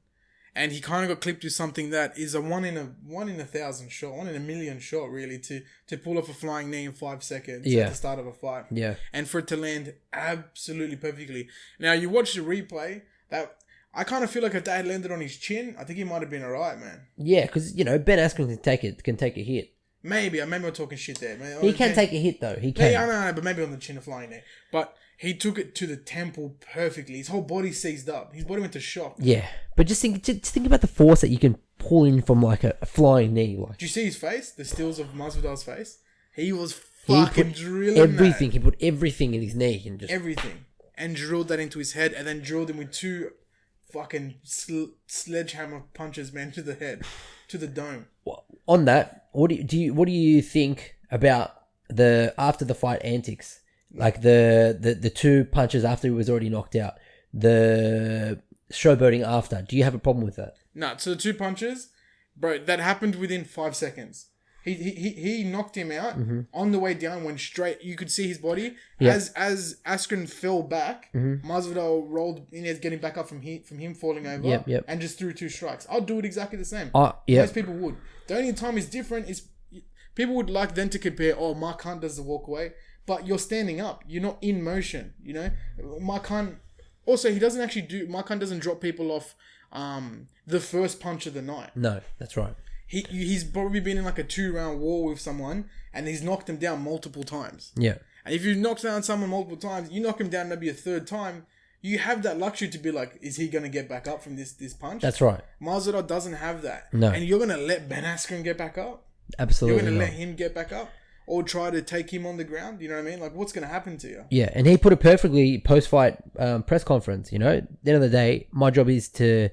and he kind of got clipped with something that is a one in a 1,000 shot, 1 in a million shot, really, to pull off a flying knee in 5 seconds at the start of a fight. Yeah. And for it to land absolutely perfectly. Now, you watch the replay, that I kind of feel like if that had landed on his chin, I think he might have been alright, man. Yeah, because, Ben Askren can take a hit. Maybe I'm talking shit there. He can take a hit, though. He can. Yeah, I know, but maybe on the chin of flying knee. But he took it to the temple perfectly. His whole body seized up. His body went to shock. Yeah, but just think about the force that you can pull in from like a flying knee. Like, did you see his face? The stills of Masvidal's face. He was fucking drilling everything. that. He put everything in his knee and just everything, and drilled that into his head, and then drilled him with 2 fucking sledgehammer punches, man, to the head, to the dome. On that, what do you think about the after the fight antics? Like the 2 punches after he was already knocked out, the showboating after. Do you have a problem with that? No, so the 2 punches, bro, that happened within 5 seconds. He knocked him out on the way down, went straight. You could see his body as Askren fell back. Masvidal rolled in, getting back up from him falling over, and just threw 2 strikes. I'll do it exactly the same. Most people would. The only time is different is people would like then to compare. Oh, Mark Hunt does the walk away, but you're standing up. You're not in motion. Mark Hunt. Also, he doesn't actually do. Mark Hunt doesn't drop people off the first punch of the night. No, that's right. He's probably been in like a 2-round war with someone, and he's knocked him down multiple times. Yeah. And if you knock down someone multiple times, you knock him down maybe a 3rd time, you have that luxury to be like, is he going to get back up from this punch? That's right. Masvidal doesn't have that. No. And you're going to let Ben Askren get back up? Absolutely. You're going to let him get back up? Or try to take him on the ground? You know what I mean? Like, what's going to happen to you? Yeah, and he put it perfectly post-fight press conference, At the end of the day, my job is to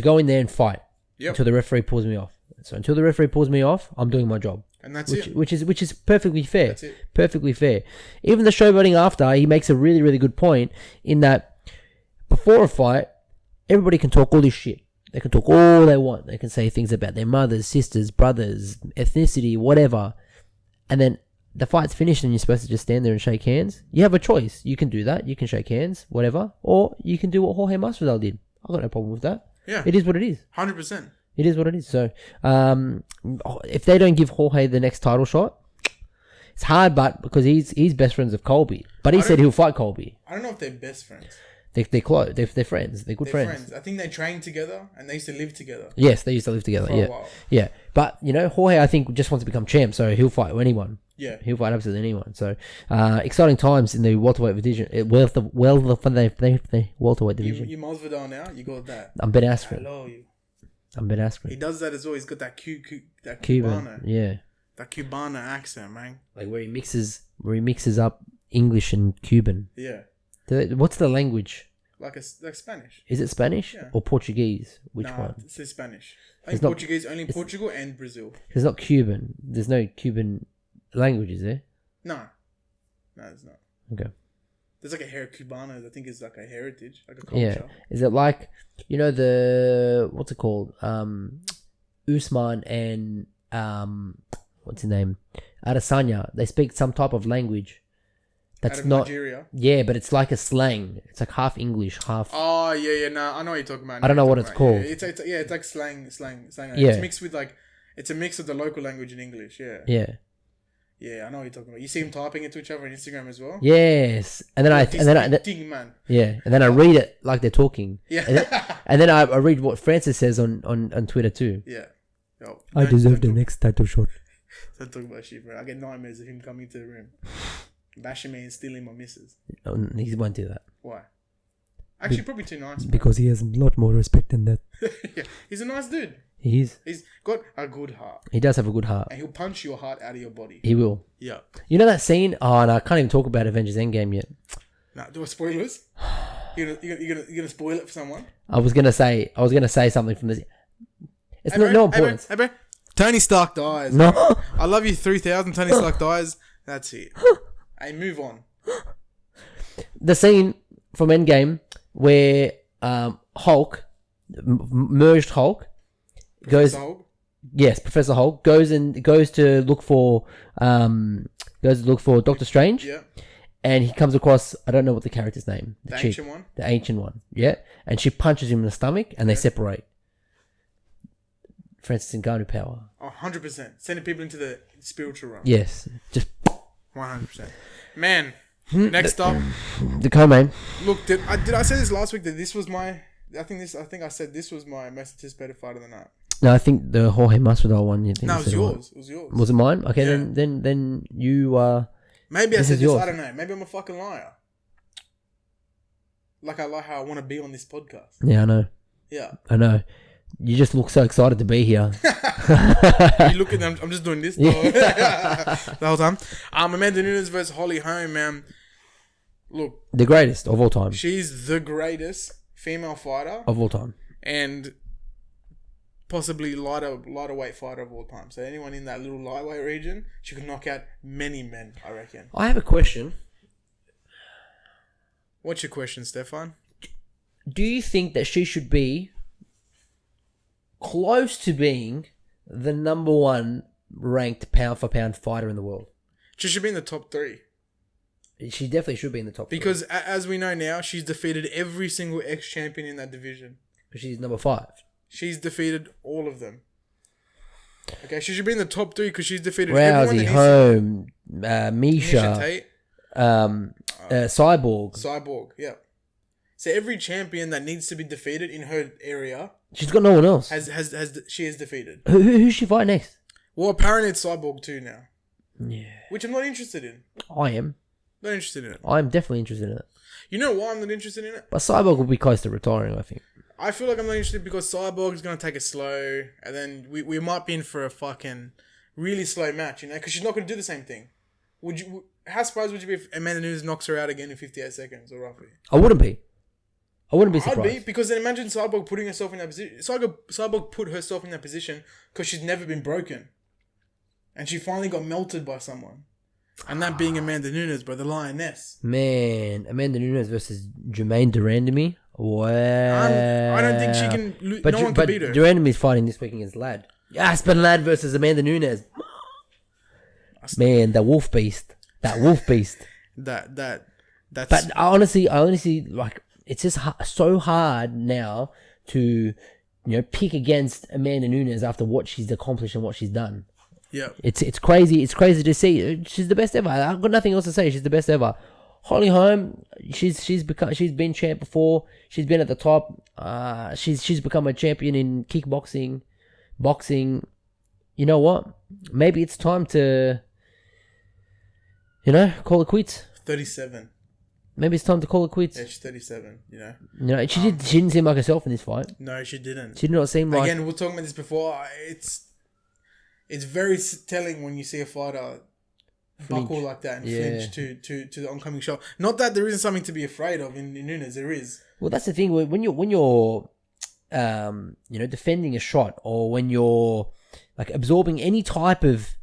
go in there and fight until the referee pulls me off. So until the referee pulls me off, I'm doing my job. And that's it. Which is perfectly fair. That's it. Perfectly fair. Even the showboating after, he makes a really, really good point in that before a fight, everybody can talk all this shit. They can talk all they want. They can say things about their mothers, sisters, brothers, ethnicity, whatever. And then the fight's finished and you're supposed to just stand there and shake hands. You have a choice. You can do that. You can shake hands, whatever. Or you can do what Jorge Masvidal did. I've got no problem with that. Yeah. It is what it is. 100%. It is what it is. So, if they don't give Jorge the next title shot, it's hard, but because he's best friends with Colby. But he said he'll fight Colby. I don't know if they're best friends. They're close. They're friends. They're good friends. I think they trained together and they used to live together. Yes, they used to live together. For a while. Yeah. But Jorge, I think, just wants to become champ, so he'll fight anyone. Yeah, he'll fight absolutely anyone. So, exciting times in the welterweight division. Welterweight division. You Masvidal now. You got that. I'm Ben Askren. Hello, you. I'm Ben Askren. He does that as well. He's got that Cuban. Cubana. Yeah. That Cubana accent, man. Like where he mixes up English and Cuban. Yeah. What's the language? Like Spanish. Is it Spanish or Portuguese? Which one? It's Spanish. Portuguese only in Portugal and Brazil. It's not Cuban. There's no Cuban language, is there? No, there's not. Okay. There's like a Cubana. I think it's like a heritage, like a culture. Yeah. Is it like the what's it called? Usman and what's his name? Adesanya. They speak some type of language. That's out of not Nigeria. Yeah, but it's like a slang. It's like half English, half. Oh yeah. No, I know what you're talking about. I don't know what it's called. Yeah, it's like slang. Yeah. It's mixed with it's a mix of the local language and English. Yeah. Yeah. Yeah, I know what you're talking about. You see them typing it to each other on Instagram as well. Yes, and then man. Yeah, and then I read it like they're talking. Yeah. And then I read what Francis says on Twitter too. Yeah. Yo, I deserve the next title shot. Don't talk about shit, bro. I get nightmares of him coming to the room, bashing me and stealing my missus. Oh, he won't do that. Why? Actually, probably too nice. Bro. Because he has a lot more respect than that. Yeah, he's a nice dude. He is. He's got a good heart. He does have a good heart. And he'll punch your heart out of your body. He will. Yeah. You know that scene? Oh, and I can't even talk about Avengers Endgame yet. Nah, do I spoilers? You're gonna spoil it for someone? I was gonna say something from this. It's no importance. Hey bro. Tony Stark dies. No. I love you 3000. Tony Stark dies. That's it. Hey, move on. The scene from Endgame where Hulk, merged Hulk, Professor Hulk goes to look for Doctor Strange. Yeah. and he comes across, I don't know what the character's name. The ancient one? The ancient one, yeah. And she punches him in the stomach, and they separate. Francis Ngannou power. 100%. Sending people into the spiritual realm. Yes, just 100%. Man, next up. the co-main. Look, did I say this last week that this was my... I think I said this was my most anticipated fight of the night. No, I think the Jorge Masvidal one. You think No, it was yours. It was yours. Was it mine? Okay, Yeah. then you. Maybe I This said is this. yours. I don't know. Maybe I'm a fucking liar. Like how I want to be on this podcast. Yeah, I know. Yeah. I know. You just look so excited to be here. You look at them. I'm just doing this though. The whole time. Amanda Nunes versus Holly Holm, man. Look, The greatest of all time. she's the greatest female fighter Of all time. and possibly lighter weight fighter of all time. So anyone in that little lightweight region, she could knock out many men, I reckon. I have a question. What's your question, Stefan? Do you think that she should be close to being the number one ranked pound for pound fighter in the world? She should be in the top 3. She definitely should be in the top Because as we know now, she's defeated every single ex-champion in that division. three. She's number 5. She's defeated all of them. Okay, she should be in the top 3 because she's defeated everyone Rousey, that Holm, Misha Misha, Tate, Cyborg. Cyborg, yeah. So every champion that needs to be defeated in her area She's got no one else. she is defeated. Who's she fight next? Well, apparently it's Cyborg too now, Yeah, which I'm not interested in. I am. Not interested in it. I'm definitely interested in it. You know why I'm not interested in it? But Cyborg will be close to retiring, I think. I feel like I'm not interested because Cyborg is going to take it slow, and then we might be in for a fucking really slow match, you know, because she's not going to do the same thing. How surprised would you be if Amanda Nunes knocks her out again in 58 seconds, or roughly? I wouldn't be surprised. I'd be, because then imagine Cyborg putting herself in that position. Cyborg put herself in that position because she's never been broken. And she finally got melted by someone. And that being Amanda Nunes, bro, the lioness. Man, Amanda Nunes versus Jermaine Durandamy. Wow. I don't think she can... no one can beat her. Durandamy's fighting this week against Ladd. Aspen Ladd versus Amanda Nunes. Man, the wolf beast. That wolf beast. That's... But I honestly, like, it's just so hard now to, pick against Amanda Nunes after what she's accomplished and what she's done. Yeah. It's crazy. It's crazy to see. She's the best ever. I've got nothing else to say. She's the best ever. Holly Holm, she's been champ before. She's been at the top. She's become a champion in kickboxing, boxing. You know what? Maybe it's time to, call it quits. 37. Maybe it's time to call it quits. Yeah, she's 37, you know. She didn't seem like herself in this fight. No, she didn't. She did not seem like... Again, we were talking about this before. It's very telling when you see a fighter buckle like that and flinch to the oncoming shot. Not that there isn't something to be afraid of in Nunes. There is. Well, that's the thing. When you're defending a shot, or when you're like absorbing any type of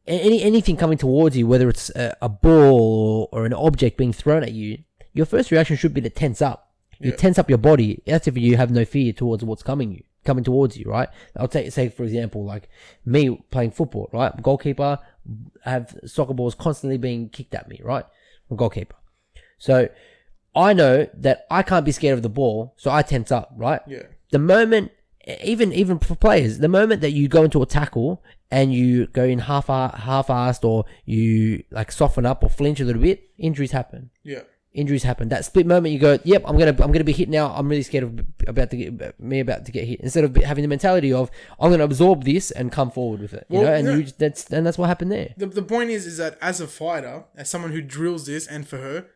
anything coming towards you, whether it's a ball or an object being thrown at you, your first reaction should be to tense up. You tense up your body. That's if you have no fear towards what's coming towards you, right? I'll say, for example, like me playing football, right? I'm a goalkeeper. I have soccer balls constantly being kicked at me, right? I'm a goalkeeper. So I know that I can't be scared of the ball, so I tense up, right? Yeah. The moment, even for players, the moment that you go into a tackle and you go in half-assed, or you like soften up or flinch a little bit, injuries happen. Yeah. Injuries happen. That split moment, you go, "Yep, I'm gonna be hit now. I'm really scared of about to get hit." Instead of having the mentality of, "I'm gonna absorb this and come forward with it," that's what happened there. The point is that as a fighter, as someone who drills this, and for her,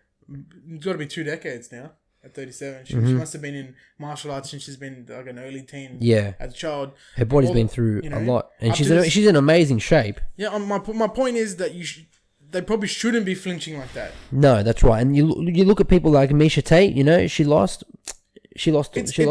it's got to be 2 decades now. At 37, she must have been in martial arts since she's been like an early teen. Yeah, as a child, her body's been through a lot, and she's in amazing shape. Yeah, my point is that they probably shouldn't be flinching like that. No, that's right. And you look at people like Misha Tate. She lost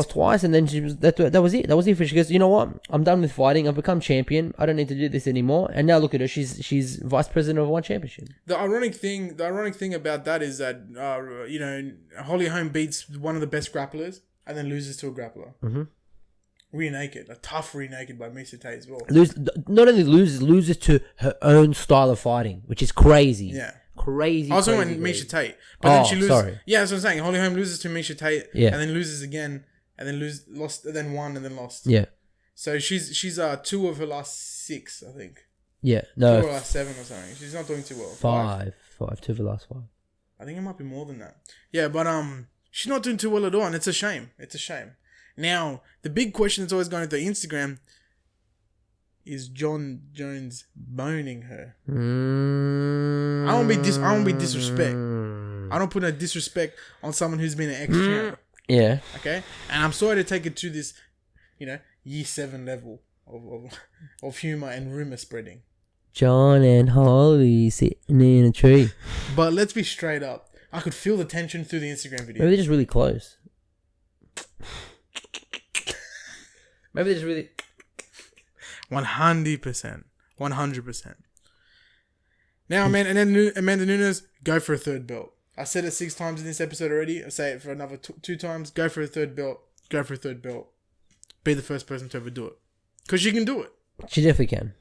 twice, and then that was it. That was it for her. She goes, "You know what? I'm done with fighting. I've become champion. I don't need to do this anymore." And now look at her. She's vice president of one championship. The ironic thing about that is that Holly Holm beats one of the best grapplers and then loses to a grappler. Mm-hmm. Rear naked, a tough rear naked by Misha Tate as well. Not only loses to her own style of fighting, which is crazy. Yeah. crazy. I was talking about crazy. Misha Tate, but then she loses. Sorry. Yeah, that's what I'm saying. Holly Holm loses to Misha Tate, Yeah. and then loses again, and then lost, and then won, and then lost. Yeah. So she's 2 of her last 6, I think. Yeah. 2 No. of her last 7 or something. She's not doing too well. 5. 2 for the last 5. I think it might be more than that. Yeah, but she's not doing too well at all, and it's a shame. It's a shame. Now, the big question that's always going to Instagram is Jon Jones boning her. I won't be disrespect. I don't put no disrespect on someone who's been an ex-champ. Yeah. Okay? And I'm sorry to take it to this, year 7 level of humor and rumor spreading. John and Holly sitting in a tree. But let's be straight up. I could feel the tension through the Instagram video. Maybe they're just really close. Maybe they're just really... 100%. 100%. Now, Amanda Nunes, go for a 3rd belt. I said it 6 times in this episode already. I'll say it for another 2 times. Go for a 3rd belt. Go for a 3rd belt. Be the first person to ever do it. Because she can do it. She definitely can.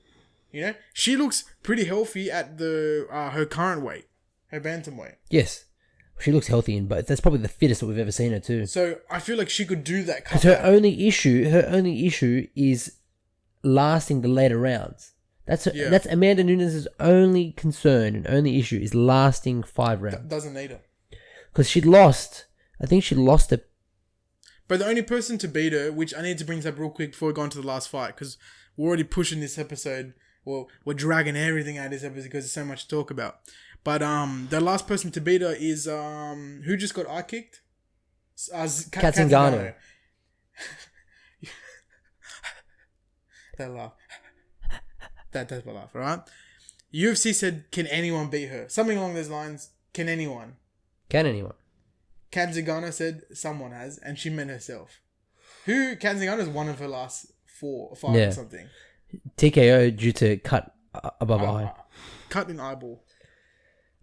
She looks pretty healthy at her current weight. Her bantamweight. Yes. She looks healthy, but that's probably the fittest that we've ever seen her too. So, I feel like she could do that. Because her only issue is lasting the later rounds. That's Amanda Nunes' only concern and only issue is lasting 5 rounds. Doesn't need her. Because she lost. I think she lost it. But the only person to beat her, which I need to bring this up real quick before we go on to the last fight, because we're already pushing this episode. Well, we're dragging everything out of this episode because there's so much to talk about. But the last person to beat her is who just got eye kicked? Kat Zingano. That laugh. That's my laugh, alright? UFC said, can anyone beat her? Something along those lines. Can anyone? Can anyone? Kat Zingano said someone has, and she meant herself. Kat Zingano is one of her last 4 or 5 or something. TKO due to cut above eye. Cut in eyeball.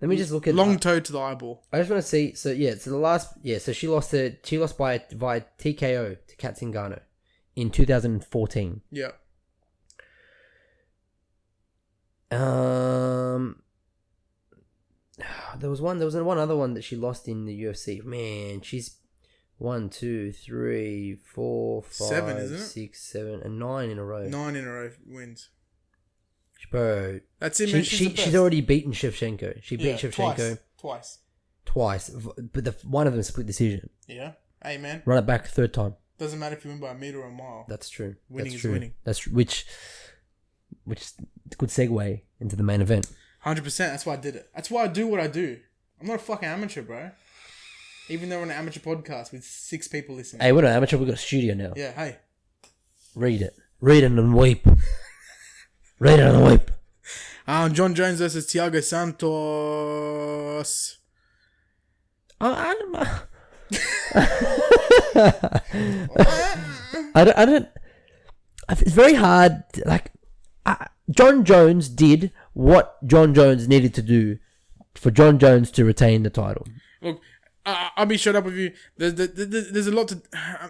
Let me just look at long toe to the eyeball. I just want to see. So so she lost by TKO to Kat Zingano in 2014. Yeah. There was one other one that she lost in the UFC. Man, she's 1, 2, 3, 4, 5, 7, isn't it? 6, 7, and 9 in a row. 9 in a row wins. Bro, that's it. She's already beaten Shevchenko. She beat Shevchenko twice, but one of them split decision. Yeah. Hey man, run it back 3rd time. Doesn't matter if you win by a meter or a mile. That's true. Winning is winning. That's which is a good segue into the main event. 100%. That's why I did it. That's why I do what I do. I'm not a fucking amateur, bro. Even though we're on an amateur podcast with 6 people listening. Hey, we're not amateur. We've got a studio now. Yeah. Hey. Read it and weep. Read it and weep. Jon Jones versus Thiago Santos. I don't. It's very hard. Jon Jones did what Jon Jones needed to do for Jon Jones to retain the title. Look, I'll be straight up with you. There's a lot to.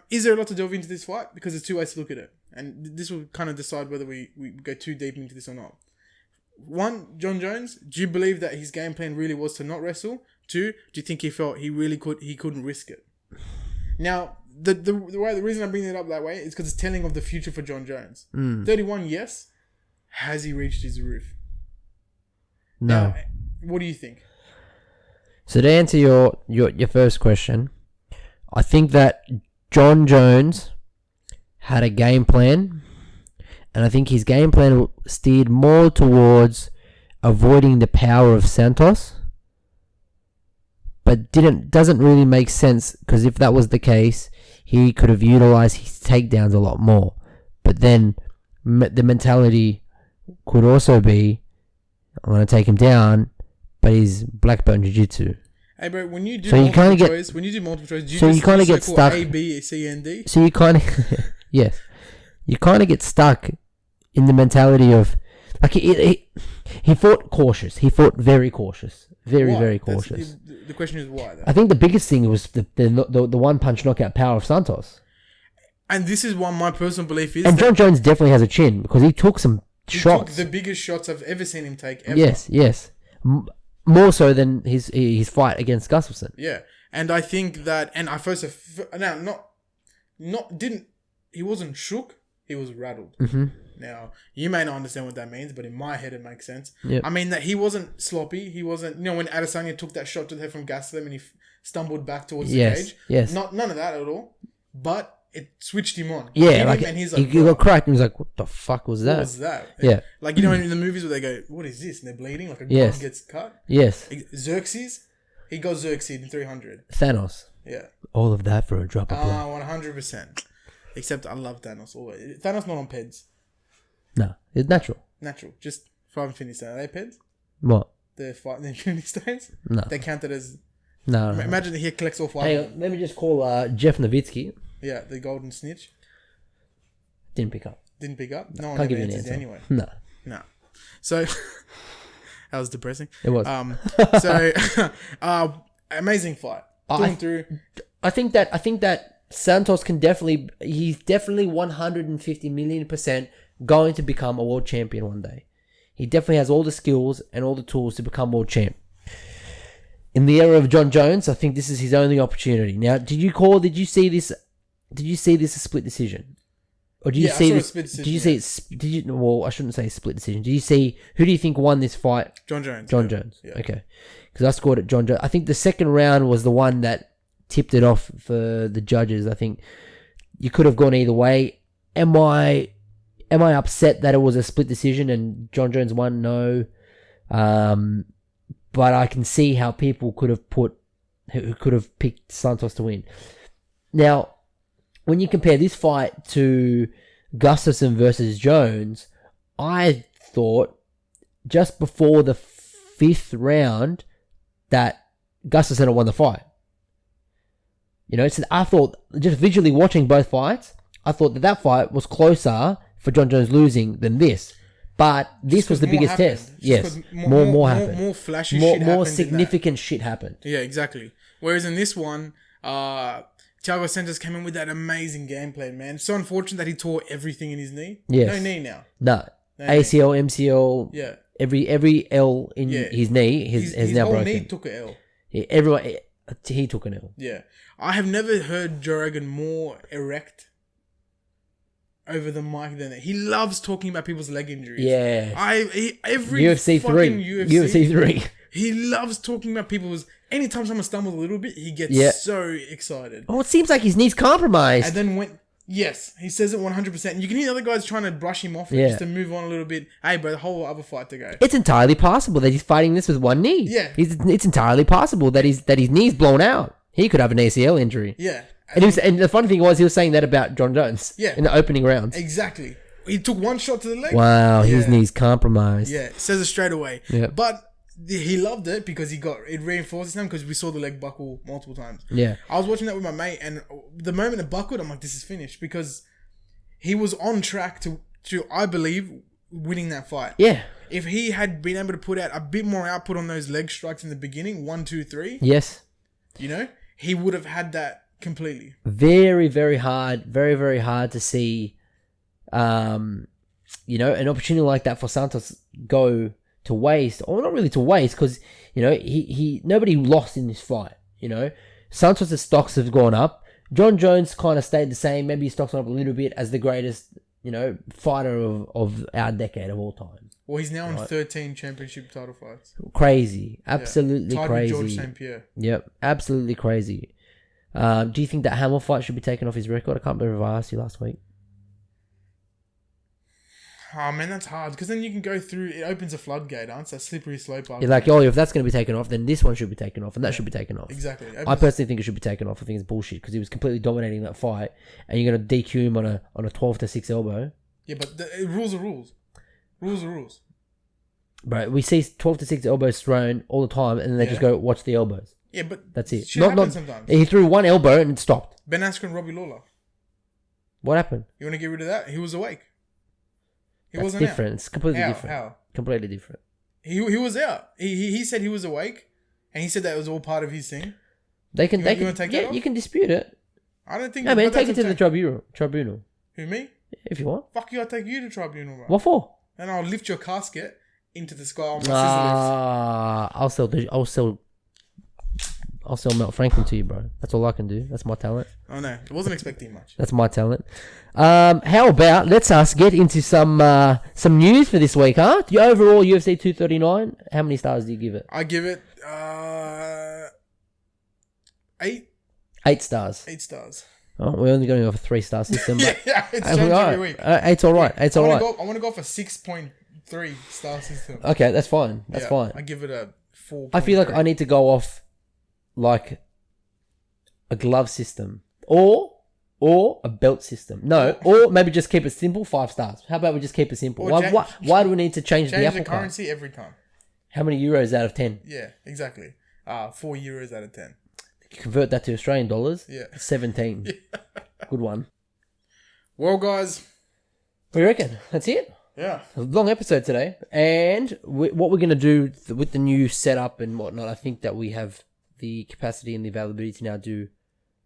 Is there a lot to delve into this fight? Because there's 2 ways to look at it, and this will kind of decide whether we go too deep into this or not. 1, Jon Jones. Do you believe that his game plan really was to not wrestle? 2, do you think he felt he couldn't risk it? Now, the reason I'm bringing it up that way is because it's telling of the future for Jon Jones. 31, yes. Has he reached his roof? No. Now, what do you think? So to answer your first question, I think that Jon Jones had a game plan, and I think his game plan steered more towards avoiding the power of Santos, but doesn't really make sense, because if that was the case, he could have utilized his takedowns a lot more. But then the mentality could also be, I'm going to take him down, but he's black belt in jiu-jitsu. Hey bro, when you do multiple choice, do you so you kind of get stuck. A, B, C, and D? So you kind of, yes, you kind of get stuck in the mentality of, like, he fought cautious. He fought very cautious, very cautious. The question is why, though? I think the biggest thing was the one punch knockout power of Santos. And this is what my personal belief is. And Jon Jones definitely has a chin, because he took some shots. Took the biggest shots I've ever seen him take. Ever. Yes. More so than his fight against Gustafsson. Yeah, and I think that, and I first now he wasn't shook, he was rattled. Mm-hmm. Now you may not understand what that means, but in my head it makes sense. Yep. I mean that he wasn't sloppy. He wasn't, when Adesanya took that shot to the head from Gastelum and he stumbled back towards the cage. Yes. None of that at all. But it switched him on. Yeah, Him, like and he's he got cracked and he was like, "What the fuck was that?" What was that? Yeah. Like in the movies where they go, "What is this?" and they're bleeding, like a Yes. gun gets cut. Yes. Xerxes, he got Xerxes in 300. Thanos. Yeah. All of that for a drop of blood. 100%. Except I love Thanos always. Thanos not on peds. No, it's natural. Natural. Just 5 Infinity Stones. Are they peds? What? The Infinity Stones? No. They counted as... No. Imagine he collects all 5. Hang on, let me just call Jeff Nowitzki. Yeah, the golden snitch. Didn't pick up. Didn't pick up? No one Can't ever give you an answers answer. anyway. No. So... that was depressing. It was. Amazing fight. Through. I think that Santos can definitely... He's definitely 150 million% going to become a world champion one day. He definitely has all the skills and all the tools to become world champ. In the era of Jon Jones, I think this is his only opportunity. Now, did you see this a split decision? Or did you see I saw this? a split decision, Did you see? Well, I shouldn't say split decision. Did you see? Who do you think won this fight? Jon Jones. Jon Jones. Yeah. Okay, because I scored at Jon Jones. I think the second round was the one that tipped it off for the judges. I think you could have gone either way. Am I upset that it was a split decision and Jon Jones won? No. But I can see how people could have picked Santos to win. Now, when you compare this fight to Gustafsson versus Jones, I thought just before the 5th round that Gustafsson had won the fight. So I thought, just visually watching both fights, I thought that fight was closer for Jon Jones losing than this. But this was the biggest test. Yes. More happened. More flashy shit happened. More significant shit happened. Yeah, exactly. Whereas in this one, Thiago Santos came in with that amazing game plan, man. It's so unfortunate that he tore everything in his knee. Yes. No knee now. No. No ACL, knee. MCL. Yeah. Every L in his knee has now broken. His knee took an L. Yeah, he took an L. Yeah. I have never heard Joe Rogan more erect over the mic than that. He loves talking about people's leg injuries. Yeah. Every UFC 3. UFC 3. He loves talking about people's... Anytime someone stumbles a little bit, he gets so excited. Oh, it seems like his knee's compromised. And then yes, he says it 100%. And you can hear the other guys trying to brush him off just to move on a little bit. Hey, bro, the whole other fight to go. It's entirely possible that he's fighting this with one knee. Yeah. It's entirely possible that his knee's blown out. He could have an ACL injury. Yeah. And the funny thing was, he was saying that about Jon Jones. Yeah. In the opening rounds. Exactly. He took one shot to the leg. Wow, his knee's compromised. Yeah, says it straight away. Yeah. But he loved it because it reinforces him because we saw the leg buckle multiple times. Yeah. I was watching that with my mate, and the moment it buckled, I'm like, this is finished, because he was on track to I believe, winning that fight. Yeah. If he had been able to put out a bit more output on those leg strikes in the beginning, 1, 2, 3. Yes. He would have had that completely. Very, very hard. Very, very hard to see, an opportunity like that for Santos go to waste, or not really to waste, because nobody lost in this fight. Santos' stocks have gone up. Jon Jones kind of stayed the same. Maybe his stocks went up a little bit as the greatest, fighter of our decade of all time. Well, he's now in 13 championship title fights. Crazy, absolutely crazy. George St. Pierre. Yep, absolutely crazy. Do you think that Hamill fight should be taken off his record? I can't believe I asked you last week. Oh man, that's hard, because then you can go through. It opens a floodgate, aren't it? A slippery slope. You're like, if that's going to be taken off, then this one should be taken off, and that should be taken off. Exactly. I personally think it should be taken off. I think it's bullshit, because he was completely dominating that fight, and you're going to DQ him on a 12-6 elbow. Yeah, but the rules are rules. Rules are rules. Bro, we see 12-6 elbows thrown all the time, and then they just go, watch the elbows. Yeah, but that's it. Shit happens sometimes. He threw one elbow and it stopped. Ben Askren, Robbie Lawler. What happened? You want to get rid of that? He was awake. He wasn't different. Out. It's completely How? different. How? Completely different. He was out. He said he was awake, and he said that was all part of his thing. You can take that off? You can dispute it. I don't think. No, man, take it to the tribunal. Who, me? If you want. Fuck you! I'll take you to tribunal, bro. What for? And I'll lift your casket into the sky on my scissor lifts. I'll sell Mel Franklin to you, bro. That's all I can do. That's my talent. Oh no, I wasn't expecting much. That's my talent. How about let's get into some news for this week, huh? The overall UFC 239. How many stars do you give it? I give it 8. 8 stars. 8 stars. Oh, we're only going off a 3-star system. But Yeah, it's changed every week. 8's all right. 8's all right. I want to go for 6.3 star system. Okay, that's fine. That's fine. I give it a 4. I feel like I need to go off like a glove system or a belt system. No, or maybe just keep it simple. 5 stars. How about we just keep it simple? Why do we need to change the apple the cart? currency every time? How many euros out of 10? Yeah, exactly. 4 euros out of 10. You convert that to Australian dollars. Yeah. 17. Yeah. Good one. Well, guys. What do you reckon? That's it? Yeah. A long episode today. And what we're going to do with the new setup and whatnot, I think that we have the capacity and the availability to now do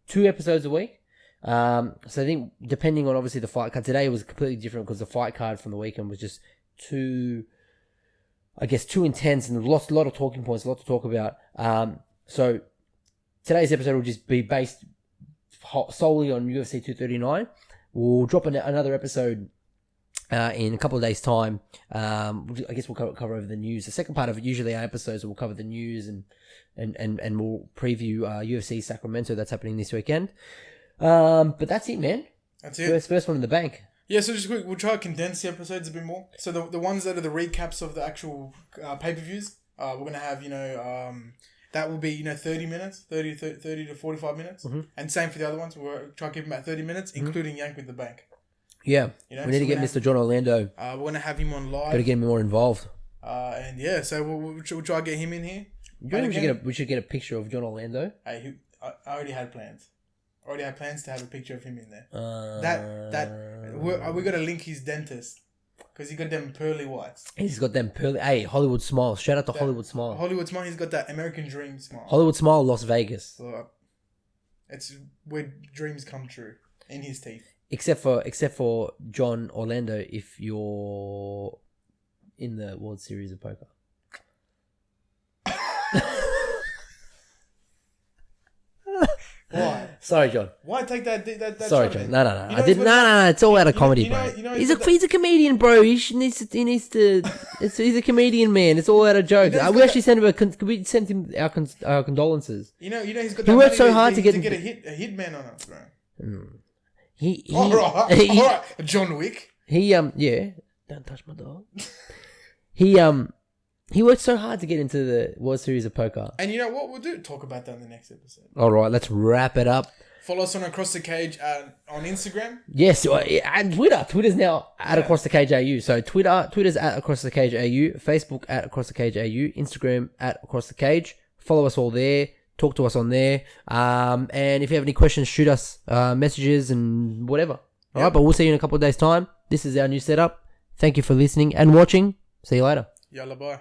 2 episodes a week. So I think depending on obviously the fight card, today was completely different because the fight card from the weekend was just too intense and a lot of talking points, a lot to talk about. So today's episode will just be based solely on UFC 239. We'll drop another episode in a couple of days' time. I guess we'll cover over the news. The second part of usually our episodes will cover the news and we'll preview UFC Sacramento that's happening this weekend. But that's it, man. That's it. First one in the bank. Yeah, so just quick, we'll try to condense the episodes a bit more. So the ones that are the recaps of the actual pay-per-views, we're going to have, that will be, 30 minutes, 30 to 45 minutes. Mm-hmm. And same for the other ones. We'll try to keep them at 30 minutes, including Yank with the Bank. Yeah. We need to get Mr. John Orlando. We're going to have him on live. Got to get him more involved. And yeah, so we'll try to get him in here. We should get a picture of John Orlando. I already had plans. To have a picture of him in there. We got to link his dentist because he got them pearly whites. He's got them pearly. Hey, Hollywood Smile. Shout out to Hollywood Smile. Hollywood Smile. He's got that American Dream smile. Hollywood Smile, Las Vegas. So it's where dreams come true in his teeth. Except for John Orlando, if you're in the World Series of Poker. Why? Sorry, John. Why take that Sorry, John. No. I didn't. No. It's all out of comedy, bro. He's a comedian, bro. He's a comedian, man. It's all out of jokes. We actually sent him our condolences. He's got. He worked so hard to get a hitman on us, bro. All right, John Wick. Don't touch my dog. He worked so hard to get into the World Series of Poker. And you know what we'll do? Talk about that in the next episode. All right, let's wrap it up. Follow us on Across the Cage on Instagram. Yes, and Twitter. Twitter's now at Across the Cage AU. So Twitter's at Across the Cage AU. Facebook at Across the Cage AU. Instagram at Across the Cage. Follow us all there. Talk to us on there. And if you have any questions, shoot us messages and whatever. All right, but we'll see you in a couple of days' time. This is our new setup. Thank you for listening and watching. See you later. Yalla, bye.